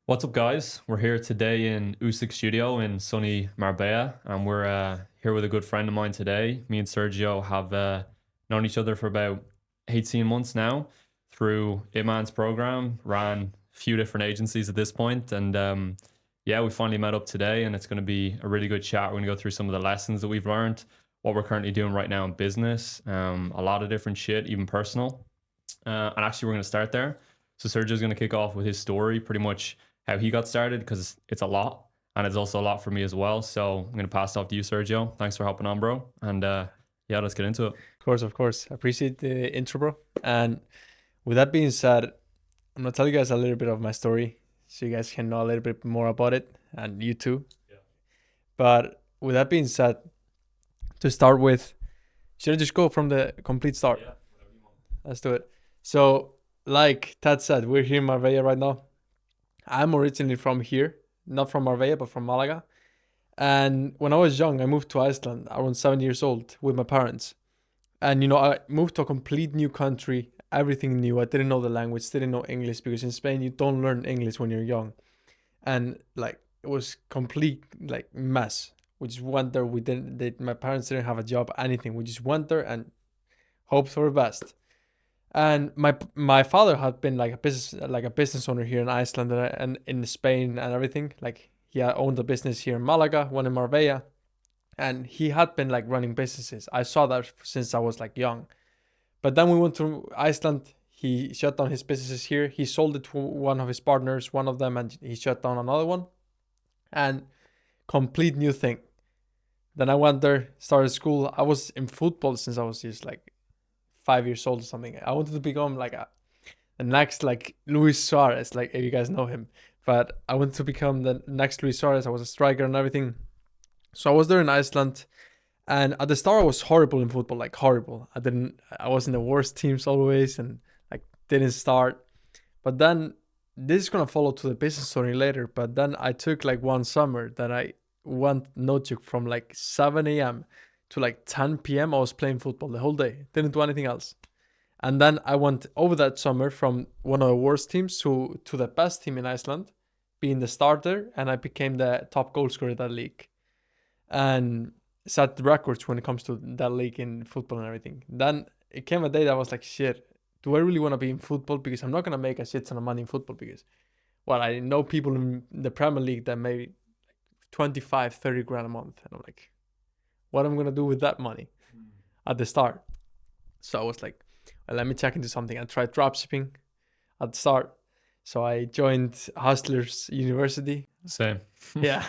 What's up, guys? We're here today in Usyk Studio in sunny Marbella, and we're here with a good friend of mine today. Me and Sergio have known each other for about 18 months now through Itman's program, ran a few different agencies at this point, and yeah, we finally met up today, and it's going to be a really good chat. We're going to go through some of the lessons that we've learned, what we're currently doing right now in business, a lot of different shit, even personal. And actually, we're going to start there. So Sergio's going to kick off with his story, pretty much how he got started, because it's a lot, and it's also a lot for me as well. So I'm going to pass it off to you, Sergio. Thanks for hopping on, bro. And yeah, let's get into it. Of course. Appreciate the intro, bro. And with that being said, I'm gonna tell you guys a little bit of my story so you guys can know a little bit more about it and you too. Yeah. But with that being said, to start with, should I just go from the complete start? Yeah, whatever you want. Let's do it. So, like Tad said, we're here in Marbella right now. I'm originally from here, not from Marbella, but from Malaga. And when I was young, I moved to Iceland around 7 years old with my parents. And I moved to a complete new country, everything new. I didn't know the language, didn't know English, because in Spain you don't learn English when you're young. And like it was complete like mess. We just went there. We didn't. My parents didn't have a job, anything. We just went there and hoped for the best. And my father had been like a business owner here in Iceland and in Spain and everything. Like he had owned a business here in Malaga, one in Marbella, and he had been like running businesses. I saw that since I was like young. But then we went to Iceland. He shut down his businesses here. He sold it to one of his partners, one of them, and he shut down another one. And complete new thing. Then I went there, started school. I was in football since I was just like 5 years old or something. I wanted to become like the next like Luis Suarez, like if you guys know him. But I wanted to become the next Luis Suarez. I was a striker and everything. So I was there in Iceland. And at the start, I was horrible in football, like horrible. I was in the worst teams always and like didn't start. But then this is going to follow to the business story later. But then I took like one summer that I went no joke from like 7 a.m. to like 10 p.m. I was playing football the whole day, didn't do anything else. And then I went over that summer from one of the worst teams to the best team in Iceland, being the starter. And I became the top goal scorer of that league. And set records when it comes to that league in football and everything. Then it came a day that I was like, shit, do I really want to be in football? Because I'm not going to make a shit ton of money in football because, well, I know people in the Premier League that make 25, 30 grand a month. And I'm like, what am I going to do with that money at the start? So I was like, well, let me check into something. I tried dropshipping at the start. So I joined Hustlers University. Same. Yeah.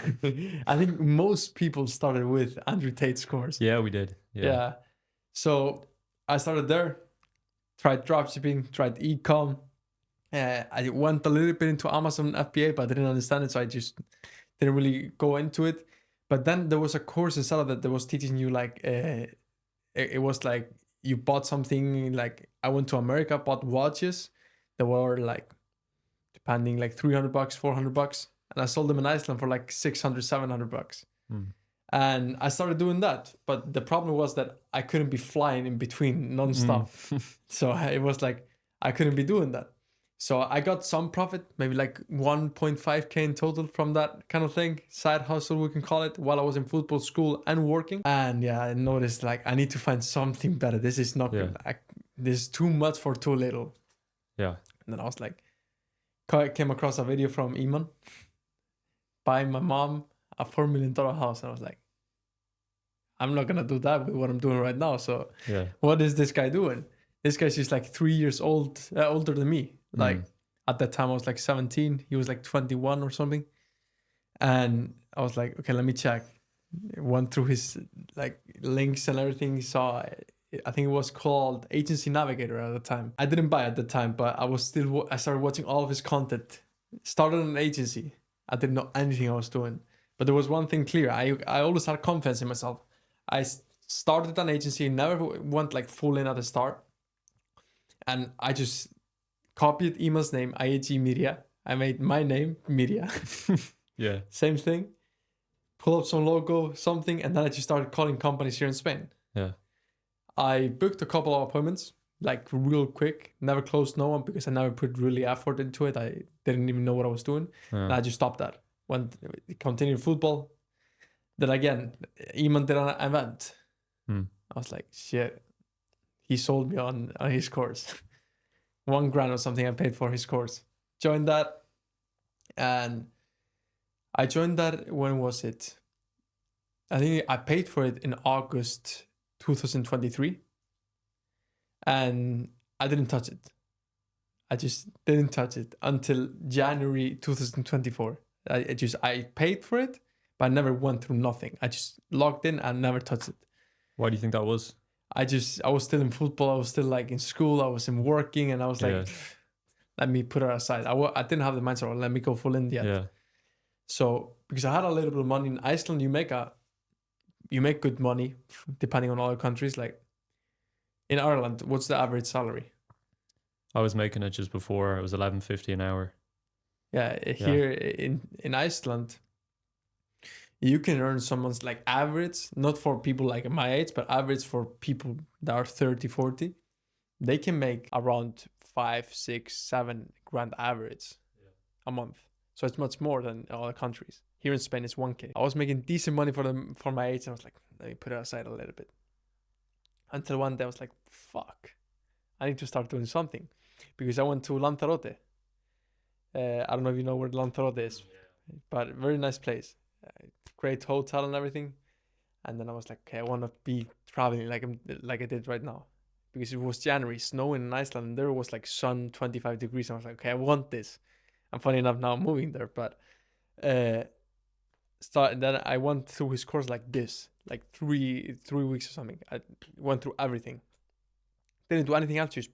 I think most people started with Andrew Tate's course. Yeah, we did. Yeah. So I started there, tried dropshipping, tried ecom. I went a little bit into Amazon FBA, but I didn't understand it, so I just didn't really go into it. But then there was a course inside of that that was teaching you like it was like you bought something. Like I went to America, bought watches that were like depending like $300, $400, and I sold them in Iceland for like $600, $700. Mm. And I started doing that, but the problem was that I couldn't be flying in between non-stop. So it was like I couldn't be doing that. So I got some profit, maybe like 1.5k in total from that kind of thing, side hustle we can call it, while I was in football school and working. And yeah, I noticed like I need to find something better. This is not this is too much for too little. Yeah. And then I was like, came across a video from Iman buying my mom a $4 million house, and I was like, I'm not gonna do that with what I'm doing right now. So Yeah. what is this guy doing? This guy's just like 3 years old, older than me. Like at that time I was like 17, he was like 21 or something. And I was like, okay, let me check. Went through his like links and everything. Saw, I think it was called Agency Navigator at the time. I didn't buy it at the time, but I started watching all of his content. Started an agency. I didn't know anything I was doing. But there was one thing clear. I always had confidence in myself. I started an agency, never went like full in at the start. And I just copied Ima's name, IAG Media. I made my name, Media. Yeah. Same thing. Pull up some logo, something, and then I just started calling companies here in Spain. Yeah. I booked a couple of appointments, like real quick. Never closed no one because I never put really effort into it. I didn't even know what I was doing. And I just stopped that. Went continued football. Then again, Iman did an event. I was like, shit. He sold me on his course. $1,000 or something I paid for his course. Joined that, and I joined that. When was it? I think I paid for it in August 2023, and I didn't touch it. I just didn't touch it until January 2024. I paid for it, but I never went through nothing. I just logged in and never touched it. Why do you think that was? I was still in football. I was still like in school. I was in working, and I was like, let me put it aside. I didn't have the mindset, let me go full in yet. Yeah. So because I had a little bit of money in Iceland, you make good money depending on other countries. Like in Ireland, what's the average salary? I was making it just before. It was $11.50 an hour. Yeah, here in Iceland, you can earn someone's like average, not for people like my age, but average for people that are 30, 40. They can make around 5, 6, 7 grand average a month. So it's much more than other countries. Here in Spain, it's 1K. I was making decent money for my age, and I was like, let me put it aside a little bit. Until one day I was like, fuck, I need to start doing something. Because I went to Lanzarote. I don't know if you know where Lanzarote is, but very nice place. Great hotel and everything. And then I was like, okay, I want to be traveling like I did right now. Because it was January, snowing in Iceland, and there was like sun, 25 degrees. I was like, okay, I want this. And funny enough, now I'm moving there. But then I went through his course like this, like three weeks or something. I went through everything. Didn't do anything else, just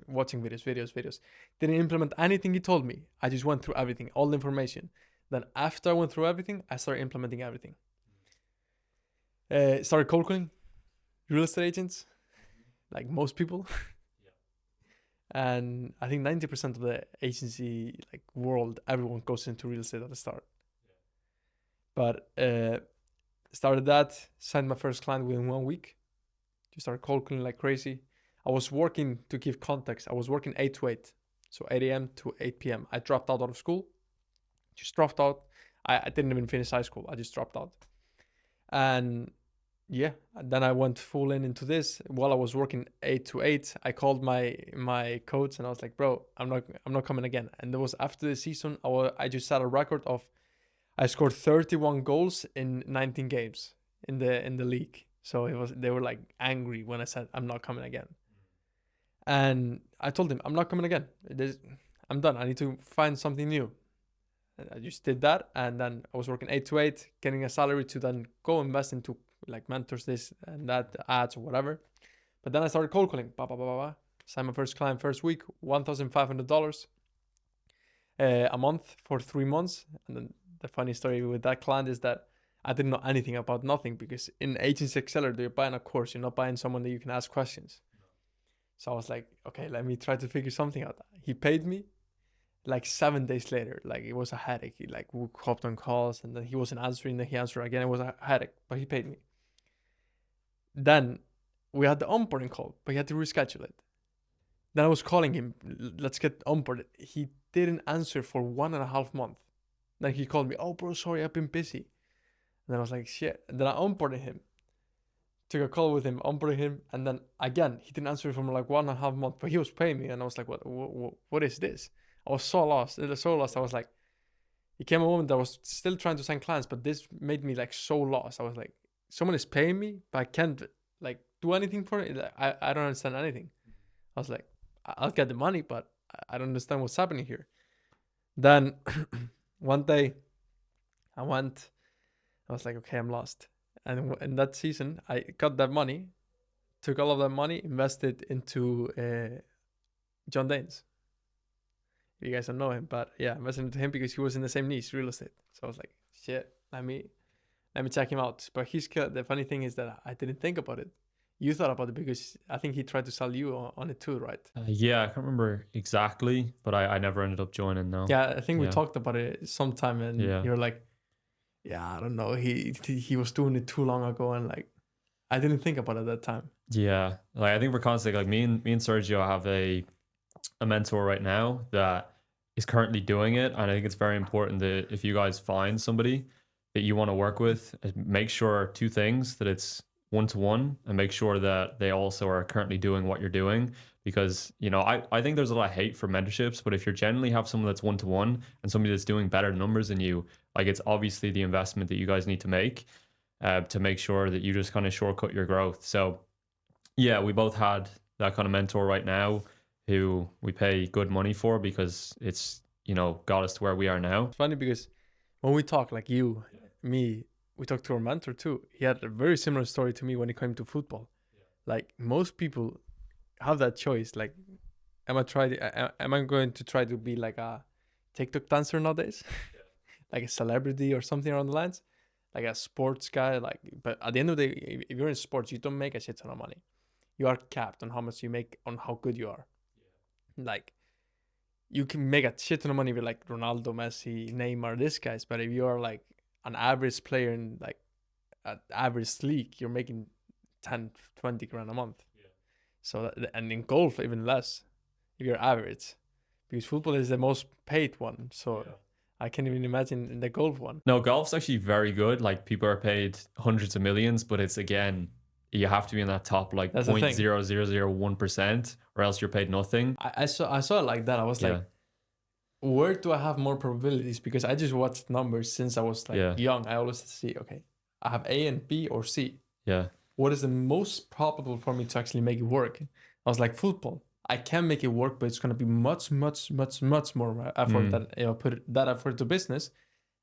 watching videos. Didn't implement anything he told me. I just went through everything, all the information. Then after I went through everything, I started implementing everything. Started cold calling real estate agents, like most people. And I think 90% of the agency like world, everyone goes into real estate at the start. But started that, signed my first client within 1 week. Just started cold calling like crazy. I was working, to give context, I was working 8 to 8. So 8 a.m. to 8 p.m. I dropped out of school. Just dropped out. I didn't even finish high school. I just dropped out. And yeah, then I went full into this. While I was working 8 to 8, I called my coach and I was like, bro, I'm not coming again. And it was after the season, I just set a record of, I scored 31 goals in 19 games in the league. So they were like angry when I said I'm not coming again. And I told him I'm not coming again. I'm done. I need to find something new. And I just did that, and then I was working 8 to 8, getting a salary to then go invest into like mentors, this and that, ads or whatever. But then I started cold calling. Signed my first client first week, $1,500 a month for 3 months. And then the funny story with that client is that I didn't know anything about nothing, because in Agency Accelerator, you're buying a course. You're not buying someone that you can ask questions. So I was like, okay, let me try to figure something out. He paid me like 7 days later. Like, it was a headache. He like hopped on calls, and then he wasn't answering. Then he answered again. It was a headache, but he paid me. Then we had the onboarding call, but he had to reschedule it. Then I was calling him, let's get onboarded. He didn't answer for 1.5 months. Then he called me, oh bro, sorry, I've been busy. And then I was like, shit. And then I onboarded him. Took a call with him, onboarded him, and then again, he didn't answer for like 1.5 months, but he was paying me, and I was like, what is this? I was so lost. I was like, it came a moment that I was still trying to sign clients, but this made me like so lost. I was like, someone is paying me, but I can't like do anything for it. I don't understand anything. I was like, I'll get the money, but I don't understand what's happening here. Then one day I was like, okay, I'm lost. And in that season, I got that money, took all of that money, invested into John Danes. You guys don't know him, but yeah, invested into him because he was in the same niche, real estate. So I was like, shit, let me check him out. But the funny thing is that I didn't think about it. You thought about it because I think he tried to sell you on it too, right? Yeah, I can't remember exactly, but I never ended up joining, no. Yeah, I think we talked about it sometime, and you're like, yeah, I don't know. He was doing it too long ago, and like, I didn't think about it at that time. Yeah, like I think we're constantly like me and Sergio have a mentor right now that is currently doing it, and I think it's very important that if you guys find somebody that you want to work with, make sure two things: that it's one to one, and make sure that they also are currently doing what you're doing. Because I think there's a lot of hate for mentorships, but if you generally have someone that's one to one and somebody that's doing better numbers than you, like it's obviously the investment that you guys need to make sure that you just kind of shortcut your growth. So yeah, we both had that kind of mentor right now who we pay good money for because it's, got us to where we are now. It's funny because when we talk, like you, me, we talked to our mentor too. He had a very similar story to me when it came to football. Like most people have that choice. Like, am I going to try to be like a TikTok dancer nowadays, like a celebrity or something around the lines, like a sports guy? Like, but at the end of the day, if you're in sports, you don't make a shit ton of money. You are capped on how much you make on how good you are. Like, you can make a shit ton of money with like Ronaldo, Messi, Neymar, these guys. But if you are like an average player in like an average league, you're making 10, 20 grand a month. So and in golf even less if you're average, because football is the most paid one. So I can't even imagine in the golf one. No, golf's actually very good. Like people are paid hundreds of millions, but it's again, you have to be in that top like That's the thing. 0.0001%, or else you're paid nothing. I saw it like that. I was Yeah. like, where do I have more probabilities? Because I just watched numbers since I was like Yeah. young. I always see, okay, I have A and B or C. Yeah. What is the most probable for me to actually make it work? I was like, football. I can make it work, but it's gonna be much, much, much, much more effort than put that effort to business,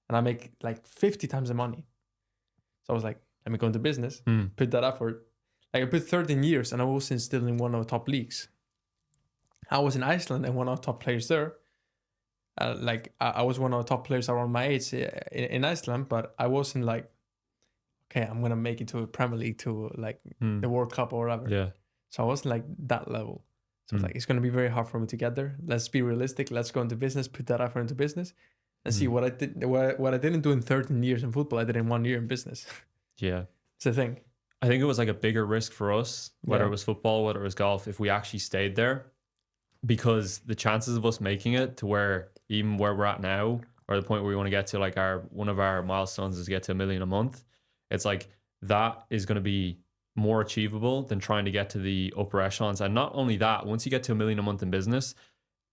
and I make like 50 times the money. So I was like, let me go into business, put that effort. Like I put 13 years, and I wasn't still in one of the top leagues. I was in Iceland and one of the top players there. I was one of the top players around my age in Iceland, but I wasn't like, okay, I'm gonna make it to a Premier League, to like the World Cup or whatever. Yeah. So I wasn't like that level. So it's like, it's gonna be very hard for me to get there. Let's be realistic. Let's go into business, put that effort into business, and see what I did. What I didn't do in 13 years in football, I did in 1 year in business. Yeah. It's the thing. I think it was like a bigger risk for us, whether Yeah. it was football, whether it was golf, if we actually stayed there, because the chances of us making it to where even where we're at now, or the point where we want to get to, like one of our milestones is to get to 1 million a month. It's like that is going to be more achievable than trying to get to the upper echelons. And not only that, once you get to 1 million a month in business,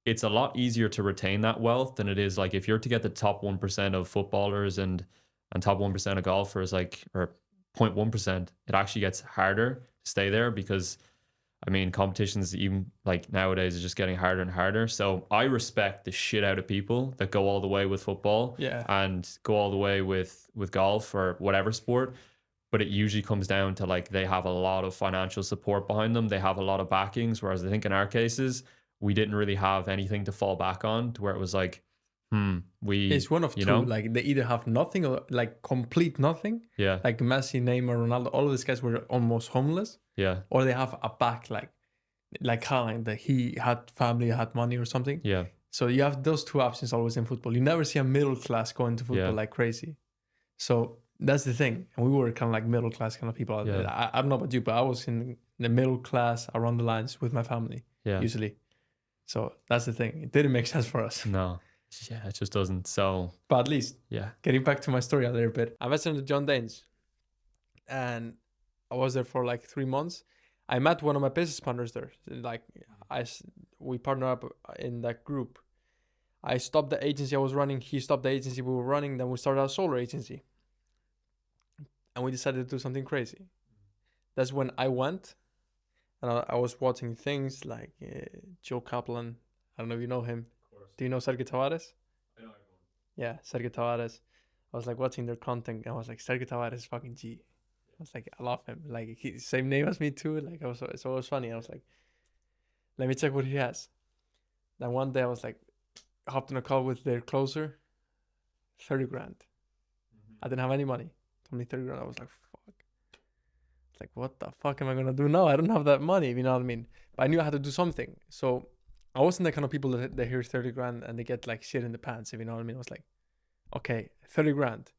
it's a lot easier to retain that wealth than it is like if you're to get the top 1% of footballers and top 1% of golfers, like, or 0.1%, it actually gets harder to stay there because I mean, competitions even like nowadays is just getting harder and harder. So I respect the shit out of people that go all the way with football, Yeah. and go all the way with golf or whatever sport. But it usually comes down to like they have a lot of financial support behind them. They have a lot of backings. Whereas I think in our cases, we didn't really have anything to fall back on, to where it was like, It's one of two. Like they either have nothing or like complete nothing. Yeah. Like Messi, Neymar, Ronaldo, all of these guys were almost homeless. Yeah. Or they have a back like Haaland, that he had family, had money or something. Yeah. So you have those two options always in football. You never see a middle class going to football like crazy. So that's the thing. And we were kind of like middle class kind of people. Yeah. I don't know about you, but I was in the middle class around the lines with my family usually. So that's the thing. It didn't make sense for us. No. Yeah, it just doesn't. So, but at least, yeah. Getting back to my story a little bit, I visited the John Danes, and I was there for like 3 months. I met one of my business partners there. Like we partnered up in that group. I stopped the agency I was running. He stopped the agency we were running. Then we started a solar agency, and we decided to do something crazy. That's when I went, and I was watching things like Joe Kaplan. I don't know if you know him. Do you know Sergio Tavares? I know everyone. Yeah, Sergio Tavares. I was like watching their content, and I was like, Sergio Tavares is fucking G. I was like, I love him. Like, he's same name as me too. Like, so it was funny. I was like, let me check what he has. Then one day I was like, hopped on a call with their closer, 30 grand. I didn't have any money. Told me 30 grand. I was like, fuck. It's like, what the fuck am I gonna do now? I don't have that money. You know what I mean? But I knew I had to do something. So I wasn't the kind of people that they hear 30 grand and they get like shit in the pants. If you know what I mean? I was like, okay, 30 grand.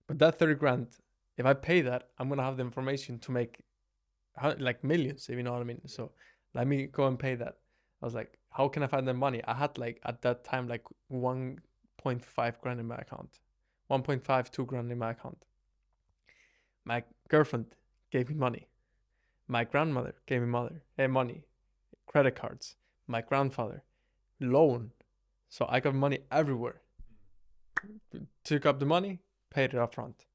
But that 30 grand, if I pay that, I'm gonna have the information to make like millions, if you know what I mean. So let me go and pay that. I was like, how can I find the money? I had like at that time like 1.5 grand in my account, 1.5, 2 grand in my account. My girlfriend gave me money. My grandmother gave me money, credit cards. My grandfather, loan. So I got money everywhere. Took up the money, paid it up front.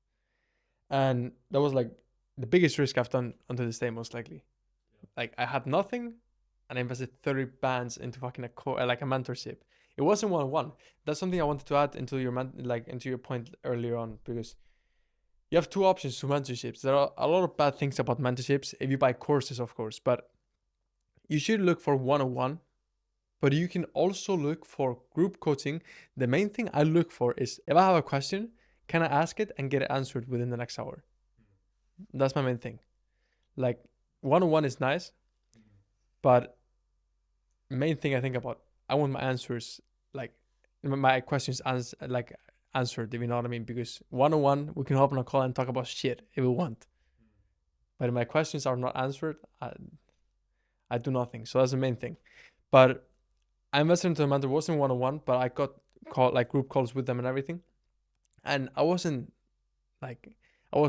And that was like the biggest risk I've done until this day, most likely. Like I had nothing and I invested 30 bands into fucking like a mentorship. It wasn't one-on-one. That's something I wanted to add into your into your point earlier on, because you have two options to mentorships. There are a lot of bad things about mentorships if you buy courses, of course, but you should look for one-on-one, but you can also look for group coaching. The main thing I look for is if I have a question, can I ask it and get it answered within the next hour? That's my main thing. Like one-on-one is nice, but main thing I think about, I want my answers, like my questions answered, if you know what I mean, because one-on-one we can hop on a call and talk about shit if we want, but if my questions are not answered, I do nothing. So that's the main thing. But I invested into a mentor, wasn't one-on-one, but I got group calls with them and everything, and I was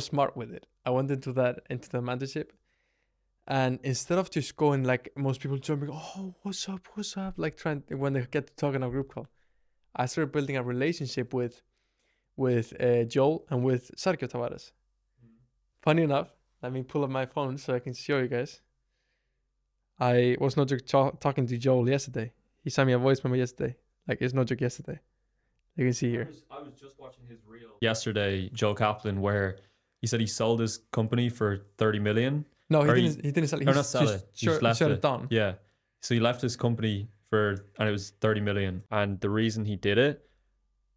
smart with it. I went into the mentorship, and instead of just going like most people jumping, oh, what's up, like trying when they get to talk in a group call, I started building a relationship with Joel and with Sergio Tavares. Funny enough, let me pull up my phone so I can show you guys. I was not talking to Joel yesterday. He sent me a voice memo yesterday. Like, it's no joke, yesterday. You can see here. I was just watching his reel yesterday, Joe Kaplan, where he said he sold his company for 30 million. No, he didn't sell it. He not sell it. He just left it down. Yeah. So he left his company and it was 30 million. And the reason he did it,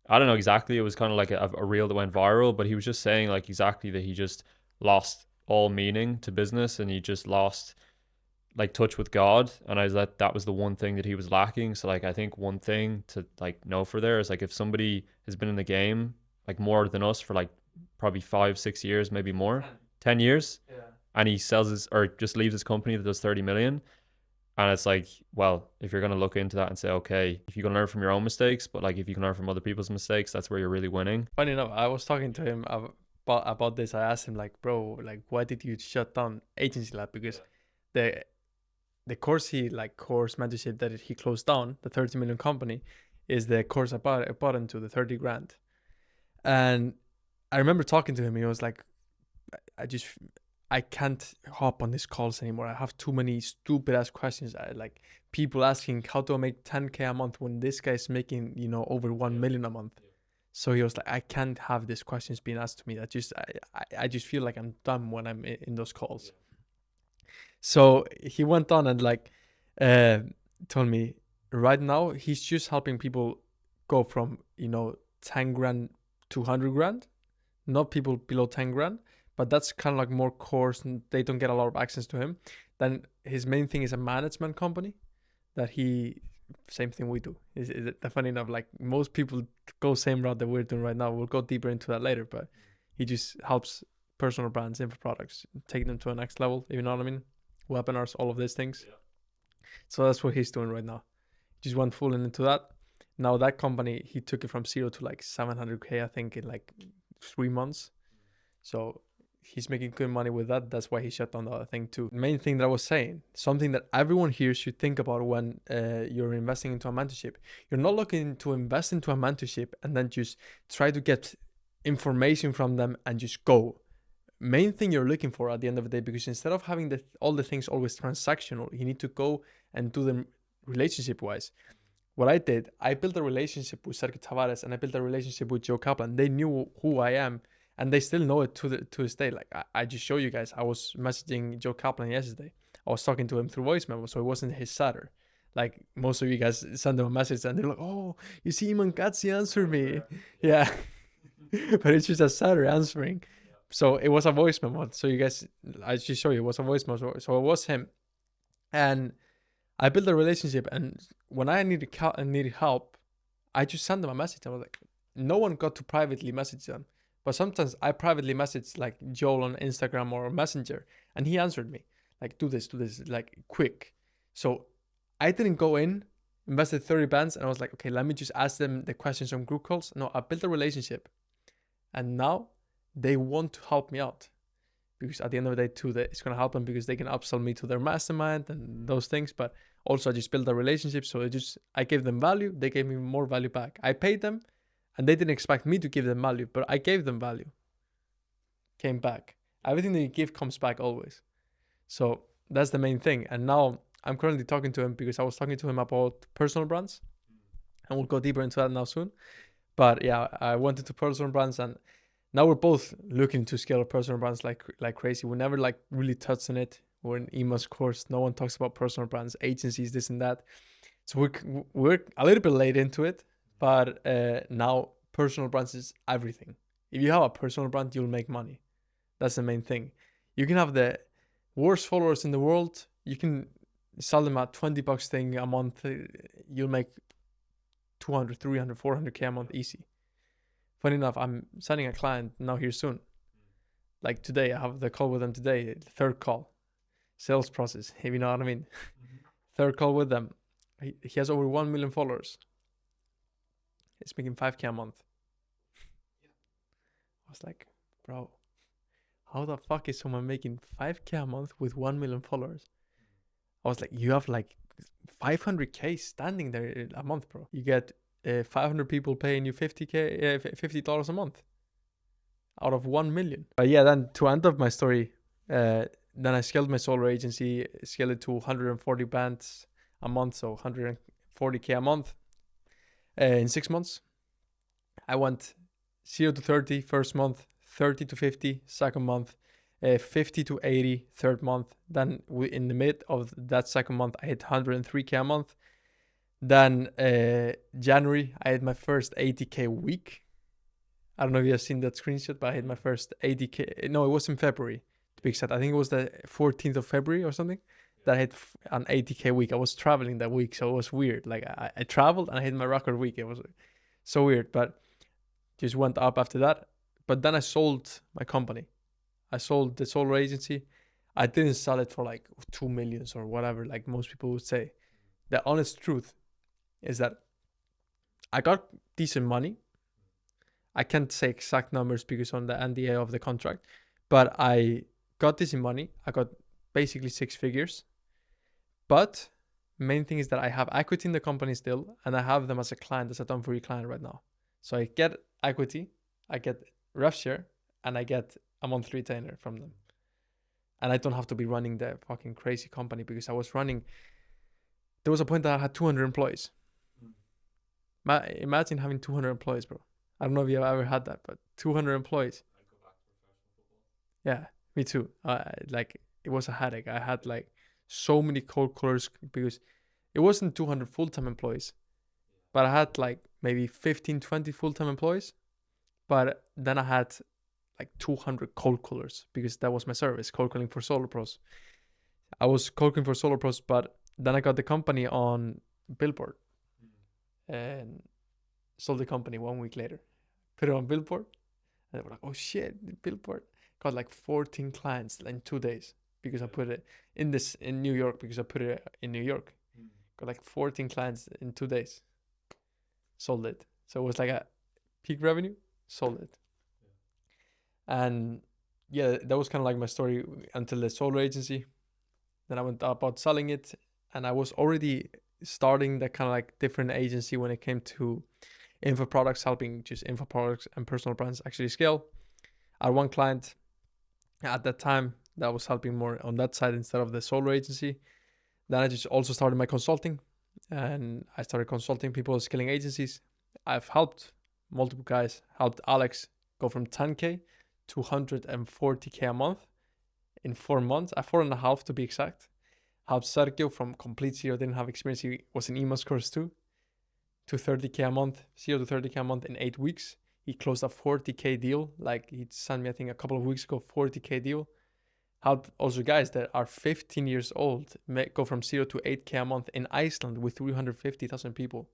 I don't know exactly. It was kind of like a reel that went viral, but he was just saying like exactly that he just lost all meaning to business and he just lost like touch with God. And that was the one thing that he was lacking. So like, I think one thing to like know for there is like, if somebody has been in the game like more than us for like probably 5-6 years, maybe more, 10 years, Yeah. and he sells or just leaves his company that does 30 million. And it's like, well, if you're going to look into that and say, okay, if you can learn from your own mistakes, but like if you can learn from other people's mistakes, that's where you're really winning. Funny enough, I was talking to him about this. I asked him like, bro, like why did you shut down Agency Lab? Because the course mentorship that he closed down, the 30 million company, is the course I bought into, the 30 grand. And I remember talking to him. He was like, I can't hop on these calls anymore. I have too many stupid ass questions. I like people asking how do I make 10K a month when this guy's making, over 1 million a month. So he was like, I can't have these questions being asked to me. I just feel like I'm dumb when I'm in those calls. So he went on and told me right now he's just helping people go from 10 grand to 100 grand, not people below 10 grand. But that's kind of like more course and they don't get a lot of access to him. Then his main thing is a management company that same thing we do. Is it funny enough, like most people go same route that we're doing right now. We'll go deeper into that later, but he just helps personal brands, info products, take them to a next level, if you know what I mean? Webinars, all of these things. Yeah. So that's what he's doing right now. Just went full into that. Now that company, he took it from 0 to like 700K, I think, in like 3 months. So he's making good money with that. That's why he shut down the other thing too. The main thing that I was saying, something that everyone here should think about when you're investing into a mentorship. You're not looking to invest into a mentorship and then just try to get information from them and just go. Main thing you're looking for at the end of the day, because instead of having all the things always transactional, you need to go and do them relationship wise. What I did, I built a relationship with Sergio Tavares and I built a relationship with Joe Kaplan. They knew who I am. And they still know it to this day. Like I just show you guys, I was messaging Joe Kaplan yesterday. I was talking to him through voice memo, so it wasn't his satter. Like most of you guys send them a message and they're like, oh, you see Iman Katsi answer me. Yeah. But it's just a satter answering. So it was a voice memo. So you guys, I just show you, it was a voice memo. So it was him. And I built a relationship. And when I needed help, I just sent them a message. I was like, no one got to privately message them. But sometimes I privately message like Joel on Instagram or Messenger, and he answered me. like do this, like quick. So I didn't go in, invested 30 bands, and I was like, okay, let me just ask them the questions on group calls. No, I built a relationship, and now they want to help me out, because at the end of the day too, it's going to help them because they can upsell me to their mastermind and those things. But also I just built a relationship, so I gave them value, they gave me more value back. I paid them, and they didn't expect me to give them value, but I gave them value. Came back. Everything that you give comes back always. So that's the main thing. And now I'm currently talking to him because I was talking to him about personal brands, and we'll go deeper into that now soon. But yeah, I went into personal brands, and now we're both looking to scale our personal brands like crazy. We never like really touched on it. We're in Ema's course. No one talks about personal brands, agencies, this and that. So we're a little bit late into it, but now personal brands is everything. If you have a personal brand, you'll make money. That's the main thing. You can have the worst followers in the world. You can sell them at $20 thing a month. You'll make 200, 300, 400K a month easy. Funny enough, I'm signing a client now here soon. Like today, I have the call with them today, third call. Sales process, if you know what I mean. Third call with them. He has over 1 million followers. He's making 5K a month. I was like, bro, how the fuck is someone making 5K a month with 1 million followers? I was like, you have like 500K standing there a month, bro. You get 500 people paying you $50 a month out of 1 million. But yeah, then to end up my story, then I scaled my solar agency, scaled it to 140 bands a month, so 140K a month in 6 months. I went 0 to 30 first month, 30 to 50 second month, 50 to 80 third month. Then in the mid of that second month, I hit 103K a month. Then January, I had my first 80K week. I don't know if you have seen that screenshot, but I had my first 80K. No, it was in February, to be exact. I think it was the 14th of February or something that I hit an 80K week. I was traveling that week, so it was weird. Like I traveled and I hit my record week. It was so weird, but just went up after that. But then I sold my company. I sold the solar agency. I didn't sell it for like 2 million or whatever, like most people would say. The honest truth is that I got decent money. I can't say exact numbers because on the NDA of the contract, but I got decent money. I got basically 6 figures. But main thing is that I have equity in the company still, and I have them as a client, as a done for you client right now. So I get equity, I get rev share, and I get a monthly retainer from them. And I don't have to be running the fucking crazy company because I was running. There was a point that I had 200 employees. Imagine having 200 employees, bro. I don't know if you've ever had that, but 200 employees. I'd go back to professional football. Yeah, me too. Like it was a headache. I had like so many cold callers because it wasn't 200 full-time employees, but I had like maybe 15, 20 full-time employees. But then I had like 200 cold callers because that was my service, cold calling for solar pros. I was cold calling for solar pros, but then I got the company on Billboard and sold the company 1 week later. Put it on Billboard, and they were like, "Oh shit, Billboard!" Got like 14 clients in 2 days because I put it in New York because I put it in New York. Got like 14 clients in 2 days. Sold it. So it was like a peak revenue. Sold it. And yeah, that was kind of like my story until the solar agency. Then I went about selling it, and I was already starting that kind of like different agency when it came to info products, helping just info products and personal brands actually scale. I had one client at that time that was helping more on that side instead of the solar agency. Then I just also started my consulting, and I started consulting people scaling agencies. I've helped multiple guys, helped Alex go from 10K to 140K a month in 4 months, 4.5 to be exact. Helped Sergio from complete zero, didn't have experience, he was in Ema's course too, to 30K a month, 0 to 30K a month in 8 weeks. He closed a 40K deal, like he sent me, I think a couple of weeks ago, 40K deal. Helped also guys that are 15 years old go from 0 to 8K a month in Iceland with 350,000 people.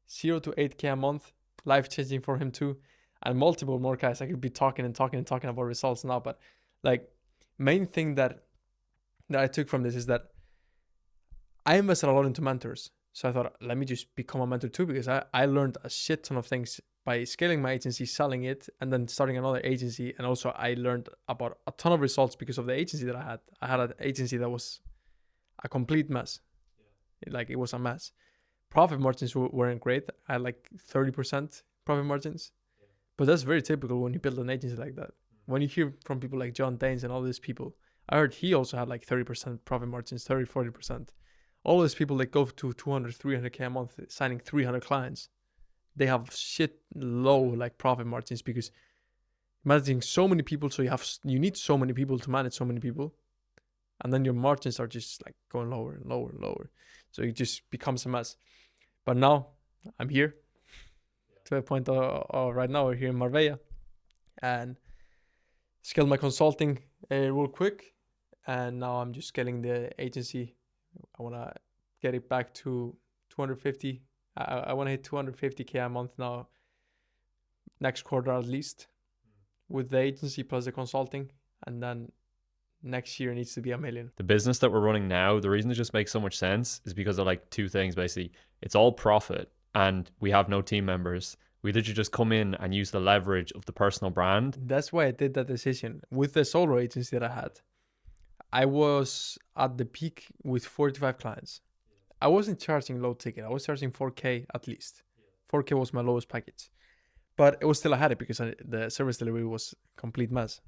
0 to 8K a month, life-changing for him too. And multiple more guys. I could be talking about results now, but like main thing that that I took from this is that I invested a lot into mentors. So I thought, let me just become a mentor too, because I learned a shit ton of things by scaling my agency, selling it, and then starting another agency. And also I learned about a ton of results because of the agency that I had. I had an agency that was a complete mess. Like, it was a mess. Profit margins weren't great. I had like 30% profit margins. But that's very typical when you build an agency like that. When you hear from people like John Danes and all these people, I heard he also had like 30% profit margins, 30, 40%. All those people that go to 200, 300K a month, signing 300 clients, they have shit low like profit margins, because managing so many people, so you need so many people to manage so many people, and then your margins are just like going lower and lower and lower. So it just becomes a mess. But now I'm here to a point right now we're here in Marbella, and scaled my consulting real quick, and now I'm just scaling the agency. I want to get it back to 250. I want to hit 250K a month now, next quarter at least, with the agency plus the consulting, and then next year needs to be 1 million. The business that we're running now, the reason it just makes so much sense is because of like two things basically. It's all profit, and we have no team members. We literally just come in and use the leverage of the personal brand. That's why I did that decision. With the solo agency that I had, I was at the peak with 45 clients. I wasn't charging low ticket. I was charging 4K at least. 4K was my lowest package. But it was still, I had it because the service delivery was a complete mess.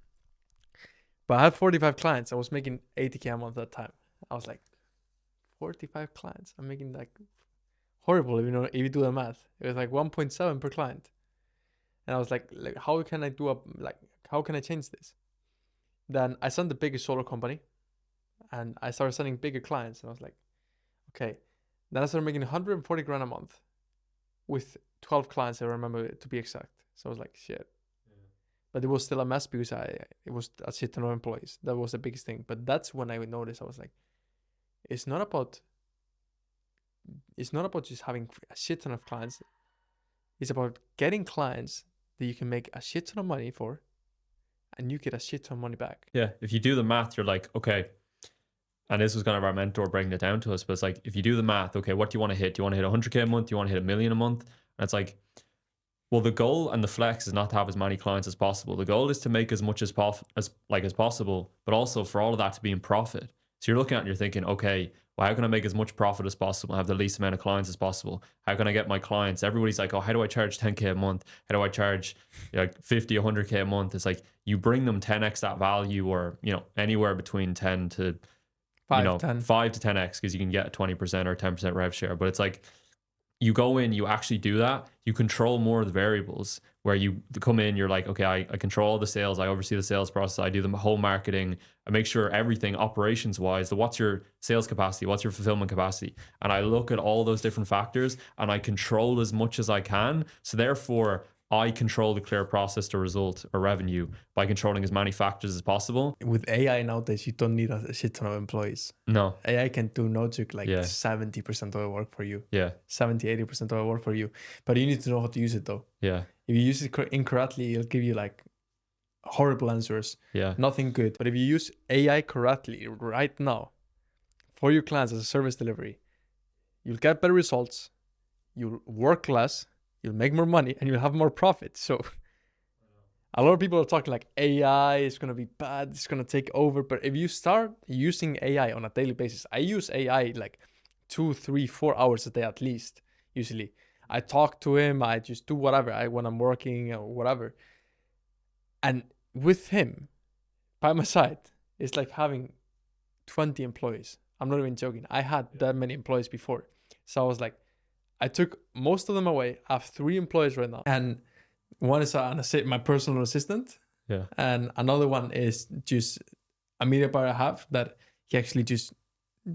But I had 45 clients. I was making 80K a month at that time. I was like, 45 clients? I'm making like horrible, if you do the math. It was like 1.7 per client. And I was like, how can I how can I change this? Then I signed the biggest solar company, and I started signing bigger clients, and I was like, okay. Then I started making 140 grand a month with 12 clients, I remember it to be exact. So I was like, shit. But it was still a mess because it was a shit ton of employees. That was the biggest thing. But that's when I would notice, I was like, it's not about just having a shit ton of clients. It's about getting clients that you can make a shit ton of money for, and you get a shit ton of money back. Yeah. If you do the math, you're like, okay. And this was kind of our mentor bringing it down to us, but it's like, if you do the math, okay, what do you want to hit? Do you want to hit 100K a month? Do you want to hit 1 million a month? And it's like, well, the goal and the flex is not to have as many clients as possible. The goal is to make as much as possible, but also for all of that to be in profit. So you're looking at it and you're thinking, okay, well, how can I make as much profit as possible, have the least amount of clients as possible? How can I get my clients? Everybody's like, oh, how do I charge 10K a month? How do I charge like 50, 100K a month? It's like, you bring them 10x that value, or, anywhere between 10 to 5 to 10x, because you can get 20% or 10% rev share. But it's like, you go in, you actually do that, you control more of the variables, where you come in, you're like, okay, I control all the sales, I oversee the sales process, I do the whole marketing, I make sure everything operations wise, what's your sales capacity, what's your fulfillment capacity, and I look at all those different factors and I control as much as I can. So therefore, I control the clear process to result or revenue by controlling as many factors as possible. With AI nowadays, you don't need a shit ton of employees. No. AI can do no joke, like 70% of the work for you. Yeah. 70, 80% of the work for you. But you need to know how to use it though. Yeah. If you use it incorrectly, it'll give you like horrible answers. Yeah. Nothing good. But if you use AI correctly right now for your clients as a service delivery, you'll get better results, you'll work less, you'll make more money, and you'll have more profit. So a lot of people are talking like AI is going to be bad, it's going to take over. But if you start using AI on a daily basis, I use AI like 2, 3, 4 hours a day at least, usually. I talk to him, I just do whatever when I'm working or whatever. And with him by my side, it's like having 20 employees. I'm not even joking. I had that many employees before. So I was like, I took most of them away. I have 3 employees right now. And one is my personal assistant. Yeah. And another one is just a media buyer I have that he actually just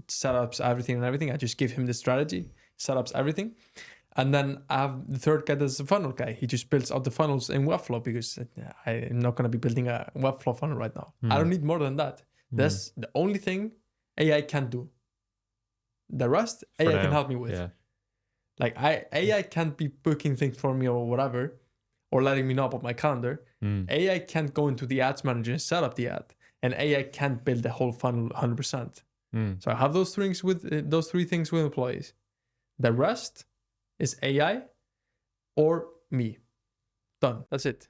set up everything. I just give him the strategy, set up everything. And then I have the third guy that's a funnel guy. He just builds out the funnels in Webflow, because I'm not going to be building a Webflow funnel right now. I don't need more than that. That's the only thing AI can do. The rest, AI can help me with. Yeah. Like AI can't be booking things for me or whatever, or letting me know about my calendar. AI can't go into the ads manager and set up the ad. and AI can't build the whole funnel 100%. Mm. So I have those three things with employees. The rest is AI or me. Done. That's it.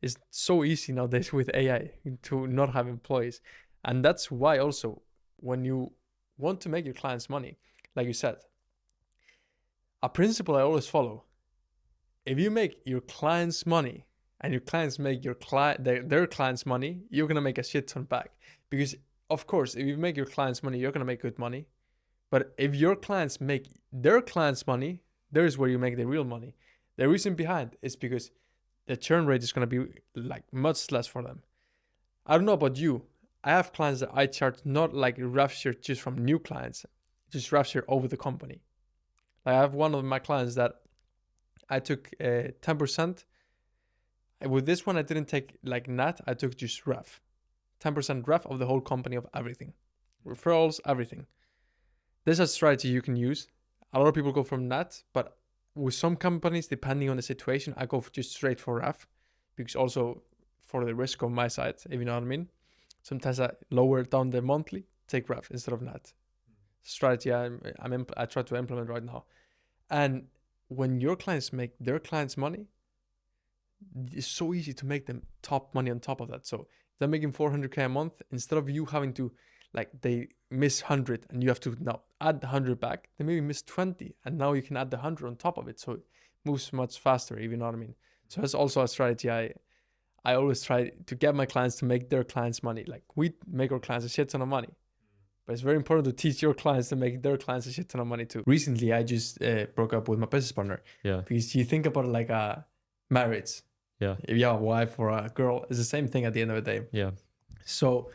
It's so easy nowadays with AI to not have employees. And that's why also when you want to make your clients money, like you said, a principle I always follow. If you make your clients money and your clients make their clients money, you're gonna make a shit ton back. Because of course, if you make your clients money, you're gonna make good money. But if your clients make their clients money, there's where you make the real money. The reason behind is because the churn rate is gonna be like much less for them. I don't know about you. I have clients that I charge not like rev share just from new clients, just rev share over the company. Like I have one of my clients that I took 10%. With this one, I didn't take like net. I took just rev, 10% rev of the whole company of everything, referrals, everything. This is a strategy you can use. A lot of people go from net, but with some companies, depending on the situation, I go for just straight for rev, because also for the risk on my side, if you know what I mean. Sometimes I lower down the monthly, take rev instead of net. Strategy I try to implement right now. And when your clients make their clients money, it's so easy to make them top money on top of that. So they're making 400K a month, instead of you having to, like, they miss 100 and you have to now add the 100 back, they maybe miss 20 and now you can add the 100 on top of it. So it moves much faster, if you know what I mean. So that's also a strategy I always try to get my clients to make their clients money. Like, we make our clients a shit ton of money, but it's very important to teach your clients to make their clients a shit ton of money too. Recently, I just broke up with my business partner. Yeah. Because you think about it like a marriage. Yeah. If you have a wife or a girl, it's the same thing at the end of the day. Yeah. So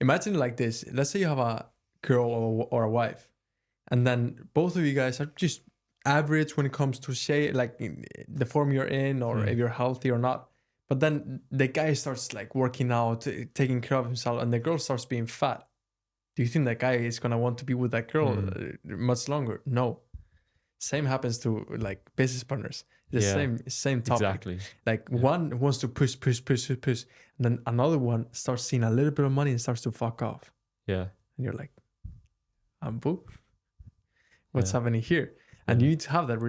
imagine like this. Let's say you have a girl or a wife, and then both of you guys are just average when it comes to, say, like the form you're in, or if you're healthy or not. But then the guy starts like working out, taking care of himself, and the girl starts being fat. Do you think that guy is going to want to be with that girl much longer? No. Same happens to like business partners. The same topic. Exactly. Like one wants to push, and then another one starts seeing a little bit of money and starts to fuck off. Yeah. And you're like, Ambu, what's happening here? And you need to have that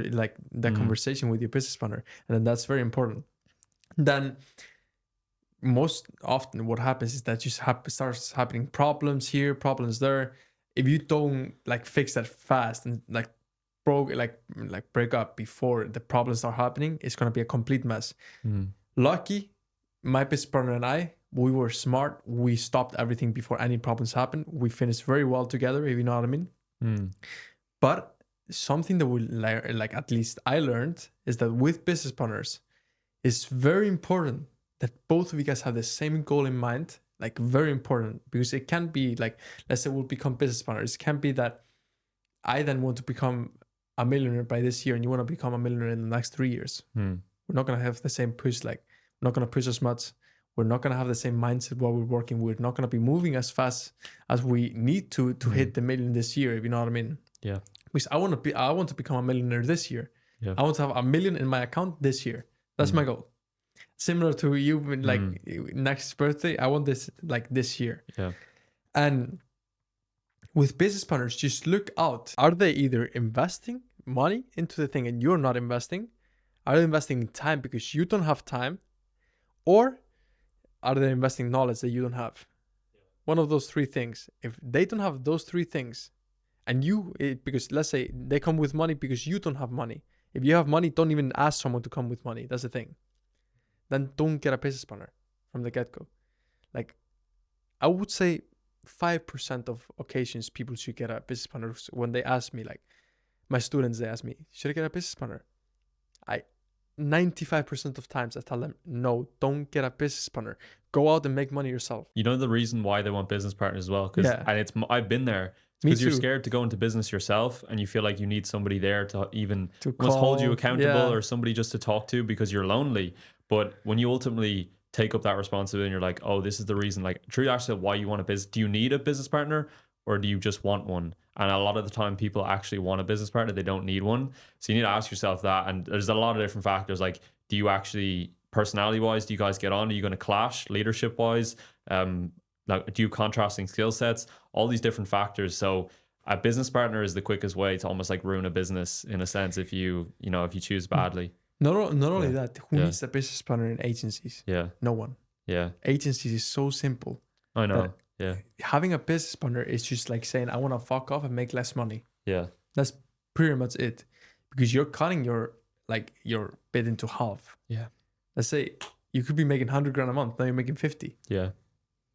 that conversation with your business partner, and then that's very important. Then most often what happens is that just starts happening problems here, problems there. If you don't like fix that fast and like break up before the problems start happening, it's gonna be a complete mess. Lucky, my business partner and I, we were smart. We stopped everything before any problems happened. We finished very well together, if you know what I mean. But something that we like, at least I learned, is that with business partners, it's very important that both of you guys have the same goal in mind. Like, very important, because it can't be like, let's say we'll become business partners. It can't be that I then want to become a millionaire by this year and you want to become a millionaire in the next 3 years. We're not going to have the same push. Like, we're not going to push as much. We're not going to have the same mindset while we're working. We're not going to be moving as fast as we need to hit the million this year, if you know what I mean. Yeah. Because I want to become a millionaire this year. Yeah. I want to have 1 million in my account this year. That's my goal. Similar to you, like next birthday, I want this like this year. Yeah. And with business partners, just look out. Are they either investing money into the thing and you're not investing? Are they investing time because you don't have time? Or are they investing knowledge that you don't have? One of those three things. If they don't have those three things, and because let's say they come with money because you don't have money. If you have money, don't even ask someone to come with money. That's the thing. Then don't get a business partner from the get-go. Like, I would say 5% of occasions people should get a business partner. When they ask me, like my students, they ask me, should I get a business partner? 95% of times I tell them, no, don't get a business partner. Go out and make money yourself. You know the reason why they want business partners as well? And I've been there. Because you're scared to go into business yourself and you feel like you need somebody there to even hold you accountable or somebody just to talk to because you're lonely. But when you ultimately take up that responsibility and you're like, oh, this is the reason, like, truly ask yourself why you want a business. Do you need a business partner or do you just want one? And a lot of the time people actually want a business partner. They don't need one. So you need to ask yourself that. And there's a lot of different factors. Like, do you actually, personality wise, do you guys get on? Are you going to clash leadership wise? like do contrasting skill sets, all these different factors. So a business partner is the quickest way to almost like ruin a business in a sense if if you choose badly. Not only Yeah. that, who Yeah. needs a business partner in agencies? Yeah. No one. Yeah. Agencies is so simple. I know. Yeah. Having a business partner is just like saying, I want to fuck off and make less money. Yeah. That's pretty much it. Because you're cutting your bid into half. Yeah. Let's say you could be making 100 grand a month. Now you're making 50. Yeah.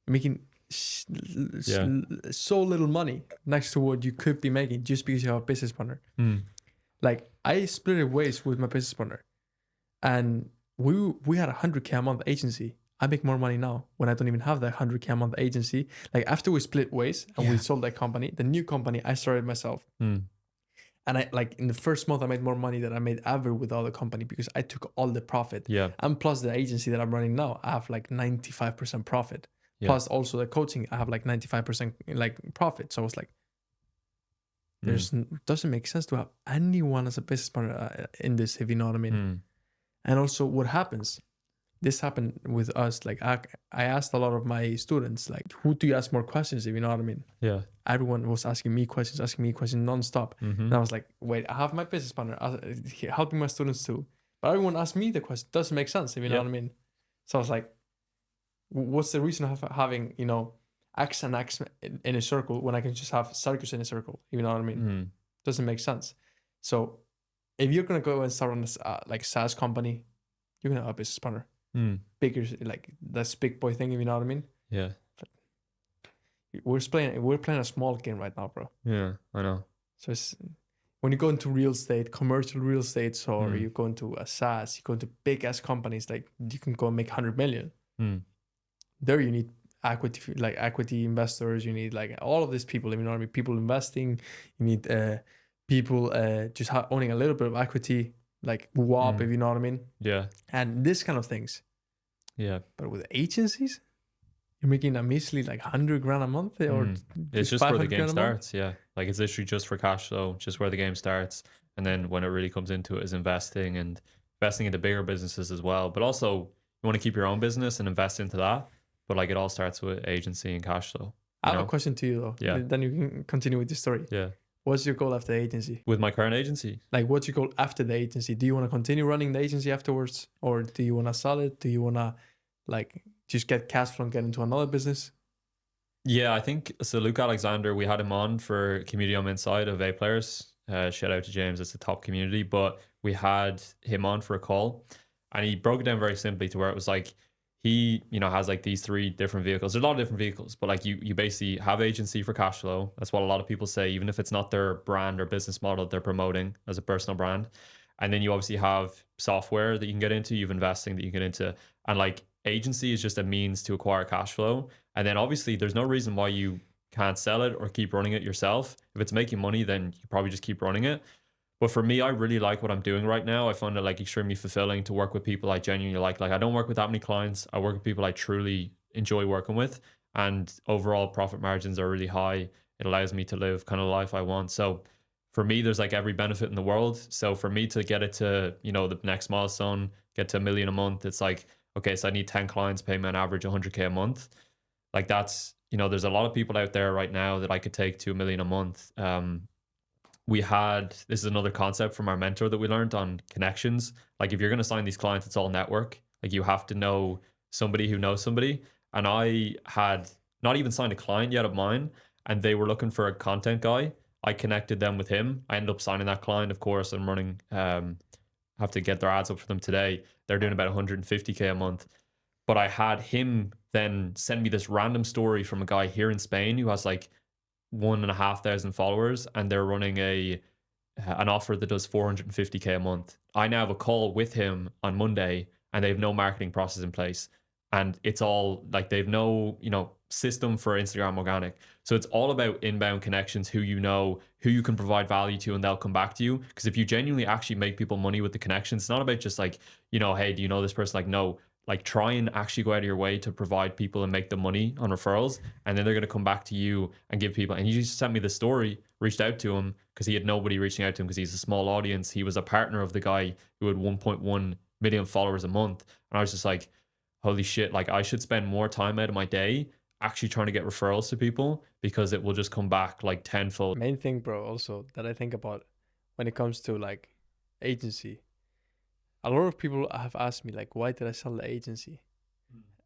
You're making so little money next to what you could be making just because you have a business partner. Like I split it ways with my business partner, and we had 100K a month agency. I make more money now when I don't even have that 100K a month agency. Like after we split ways and we sold that company, the new company I started myself. And I like in the first month I made more money than I made ever with the other company because I took all the profit. Yeah. And plus the agency that I'm running now, I have like 95% profit. Yeah. Plus also the coaching, I have like 95% like profit. So I was like, doesn't make sense to have anyone as a business partner in this, if you know what I mean. And also what happens, this happened with us. Like I asked a lot of my students, like, who do you ask more questions, if you know what I mean? Yeah. Everyone was asking me questions nonstop. And I was like, wait, I have my business partner helping my students too. But everyone asked me the question. Doesn't make sense, if you know what I mean? So I was like, what's the reason of having, X and X in a circle when I can just have circles in a circle? You know what I mean? Doesn't make sense. So if you're going to go and start on this like SaaS company, you're going to have a business partner. Bigger, like that's big boy thing, if you know what I mean? Yeah. We're playing a small game right now, bro. Yeah, I know. So it's, when you go into real estate, commercial real estate, or you go into a SaaS, you go into big ass companies, like you can go and make 100 million. There you need equity investors. You need like all of these people. You know what I mean? People investing. You need people just owning a little bit of equity, like WAP, if you know what I mean. Yeah. And this kind of things. Yeah. But with agencies, you're making a measly like 100 grand a month, or it's just where the game grand a month? starts. Yeah, like it's literally just for cash flow, just where the game starts, and then when it really comes into it is investing into bigger businesses as well. But also you want to keep your own business and invest into that. But like it all starts with agency and cash flow. I have a question to you though. Yeah. Then you can continue with the story. Yeah. What's your goal after the agency? With my current agency? Like, what's your goal after the agency? Do you want to continue running the agency afterwards? Or do you want to sell it? Do you want to, like, just get cash flow and get into another business? Yeah, I think so. Luke Alexander, we had him on for Community on Inside of A Players. Shout out to James, it's a top community. But we had him on for a call and he broke it down very simply to where it was like, he, has like these 3 different vehicles. There's a lot of different vehicles, but like you basically have agency for cash flow. That's what a lot of people say, even if it's not their brand or business model they're promoting as a personal brand. And then you obviously have software that you can get into, you've investing that you can get into. And like agency is just a means to acquire cash flow. And then obviously there's no reason why you can't sell it or keep running it yourself. If it's making money, then you probably just keep running it. But for me, I really like what I'm doing right now. I find it like extremely fulfilling to work with people I genuinely like. Like I don't work with that many clients. I work with people I truly enjoy working with, and overall profit margins are really high. It allows me to live kind of the life I want. So for me, there's like every benefit in the world. So for me to get it to, the next milestone, get to $1 million a month, it's like, okay, so I need 10 clients, pay me on average 100K a month. Like that's, there's a lot of people out there right now that I could take to $1 million a month. This is another concept from our mentor that we learned on connections. Like if you're going to sign these clients, it's all network. Like you have to know somebody who knows somebody. And I had not even signed a client yet of mine, and they were looking for a content guy. I connected them with him. I ended up signing that client. Of course, I'm running, have to get their ads up for them today. They're doing about 150K a month. But I had him then send me this random story from a guy here in Spain who has like 1,500 followers, and they're running an offer that does 450K a month. I now have a call with him on Monday, and they have no marketing process in place, and it's all like they've no system for Instagram organic. So it's all about inbound connections, who who you can provide value to, and they'll come back to you. Because if you genuinely actually make people money with the connections, it's not about just like, hey, do you know this person? Like, no, like try and actually go out of your way to provide people and make them money on referrals, and then they're going to come back to you and give people. And he just sent me the story, reached out to him because he had nobody reaching out to him because he's a small audience. He was a partner of the guy who had 1.1 million followers a month, and I was just like, holy shit, like I should spend more time out of my day actually trying to get referrals to people because it will just come back like tenfold. Main thing, bro, also that I think about when it comes to like agency, a lot of people have asked me like, why did I sell the agency?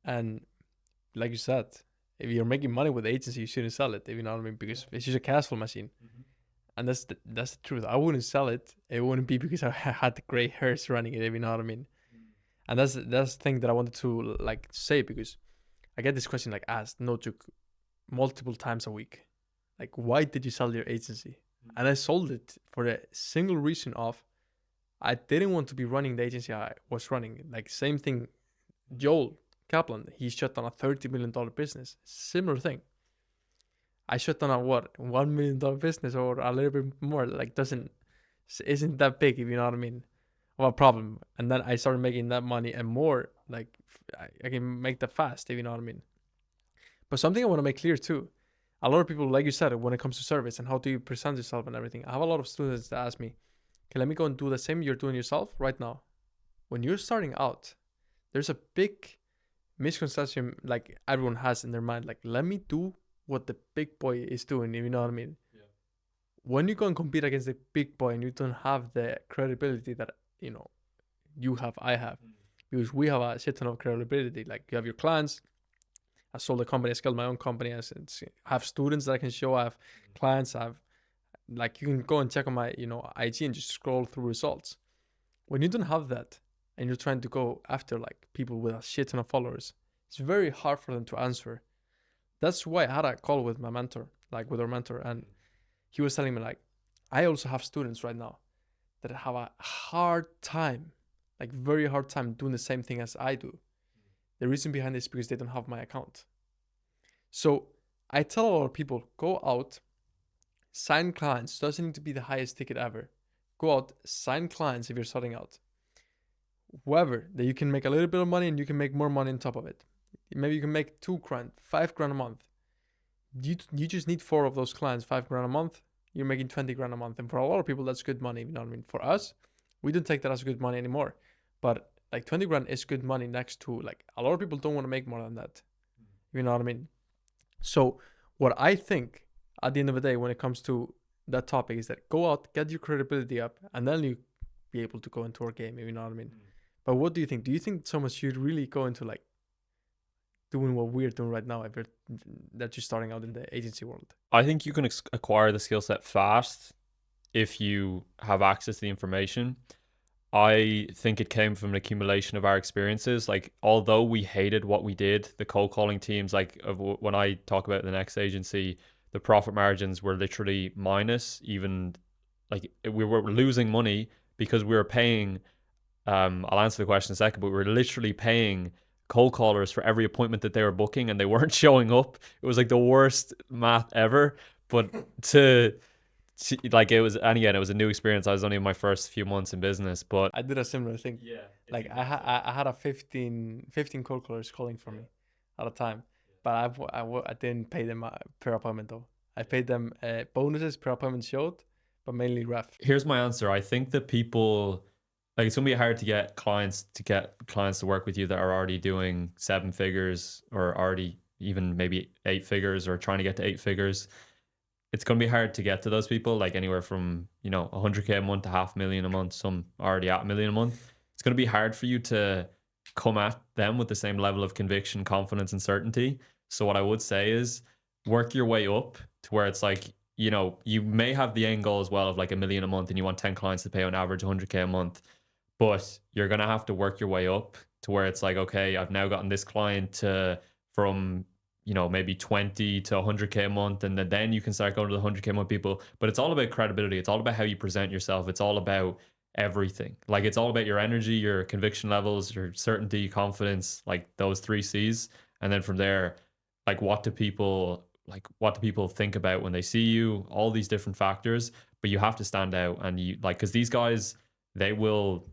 And like you said, if you're making money with the agency, you shouldn't sell it. If you know what I mean, because it's just a cash flow machine, and that's the truth. I wouldn't sell it. It wouldn't be because I had the gray hairs running it. If you know what I mean, and that's the thing that I wanted to like say, because I get this question like asked, no joke, multiple times a week. Like, why did you sell your agency? And I sold it for the single reason of I didn't want to be running the agency I was running. Like, same thing, Joel Kaplan, he shut down a $30 million business. Similar thing. I shut down a what, $1 million business or a little bit more. Like, isn't that big, if you know what I mean, of a problem. And then I started making that money and more. Like, I can make that fast, if you know what I mean. But something I want to make clear too, a lot of people, like you said, when it comes to service and how do you present yourself and everything, I have a lot of students that ask me, okay, let me go and do the same you're doing yourself right now. When you're starting out, there's a big misconception like everyone has in their mind, like, let me do what the big boy is doing, if you know what I mean. Yeah. When you go and compete against the big boy and you don't have the credibility that, you know, you have, I have, because we have a shit ton of credibility. Like, you have your clients. I sold a company, I scaled my own company. I have students that I can show. I have clients. I have, like, you can go and check on my, you know, IG and just scroll through results. When you don't have that and you're trying to go after like people with a shit ton of followers, it's very hard for them to answer. That's why I had a call with my mentor, like with our mentor, and he was telling me like, I also have students right now that have a hard time, like very hard time doing the same thing as I do. The reason behind this is because they don't have my account. So I tell a lot of people, go out, sign clients. Doesn't need to be the highest ticket ever. Go out, sign clients if you're starting out. Whoever, that you can make a little bit of money and you can make more money on top of it. Maybe you can make $2,000, $5,000 a month. You just need 4 of those clients, $5,000 a month. You're making $20,000 a month. And for a lot of people, that's good money. You know what I mean? For us, we don't take that as good money anymore. But like 20 grand is good money next to, like, a lot of people don't want to make more than that. You know what I mean? So what I think at the end of the day, when it comes to that topic, is that go out, get your credibility up, and then you be able to go into our game, if you know what I mean. But what do you think? Do you think someone should really go into like doing what we're doing right now if that you're starting out in the agency world? I think you can acquire the skill set fast if you have access to the information. I think it came from an accumulation of our experiences. Like, although we hated what we did, the cold calling teams, like when I talk about the next agency, the profit margins were literally minus. Even like we were losing money because we were paying. I'll answer the question in a second, but we were literally paying cold callers for every appointment that they were booking, and they weren't showing up. It was like the worst math ever. But like, it was, and again, it was a new experience. I was only in my first few months in business, but I did a similar thing. yeah, like I had a 15 cold callers calling for me at a time, but I didn't pay them per appointment though. I paid them bonuses per appointment showed, but mainly ref. Here's my answer. I think that people, like, it's gonna be hard to get clients to work with you that are already doing 7 figures or already even maybe 8 figures or trying to get to 8 figures. It's going to be hard to get to those people, like anywhere from, you know, 100K a month to 500,000 a month, some already at $1 million a month. It's going to be hard for you to come at them with the same level of conviction, confidence, and certainty. So what I would say is work your way up to where it's like, you know, you may have the end goal as well of like $1 million a month and you want 10 clients to pay on average 100K a month, but you're going to have to work your way up to where it's like, okay, I've now gotten this client from, you know, maybe 20 to 100K a month, and then you can start going to the 100K a month people. But it's all about credibility. It's all about how you present yourself. It's all about everything. Like, it's all about your energy, your conviction levels, your certainty, confidence, like those 3 C's. And then from there, like, what do people think about when they see you? All these different factors, but you have to stand out. And you, like, because these guys, they will,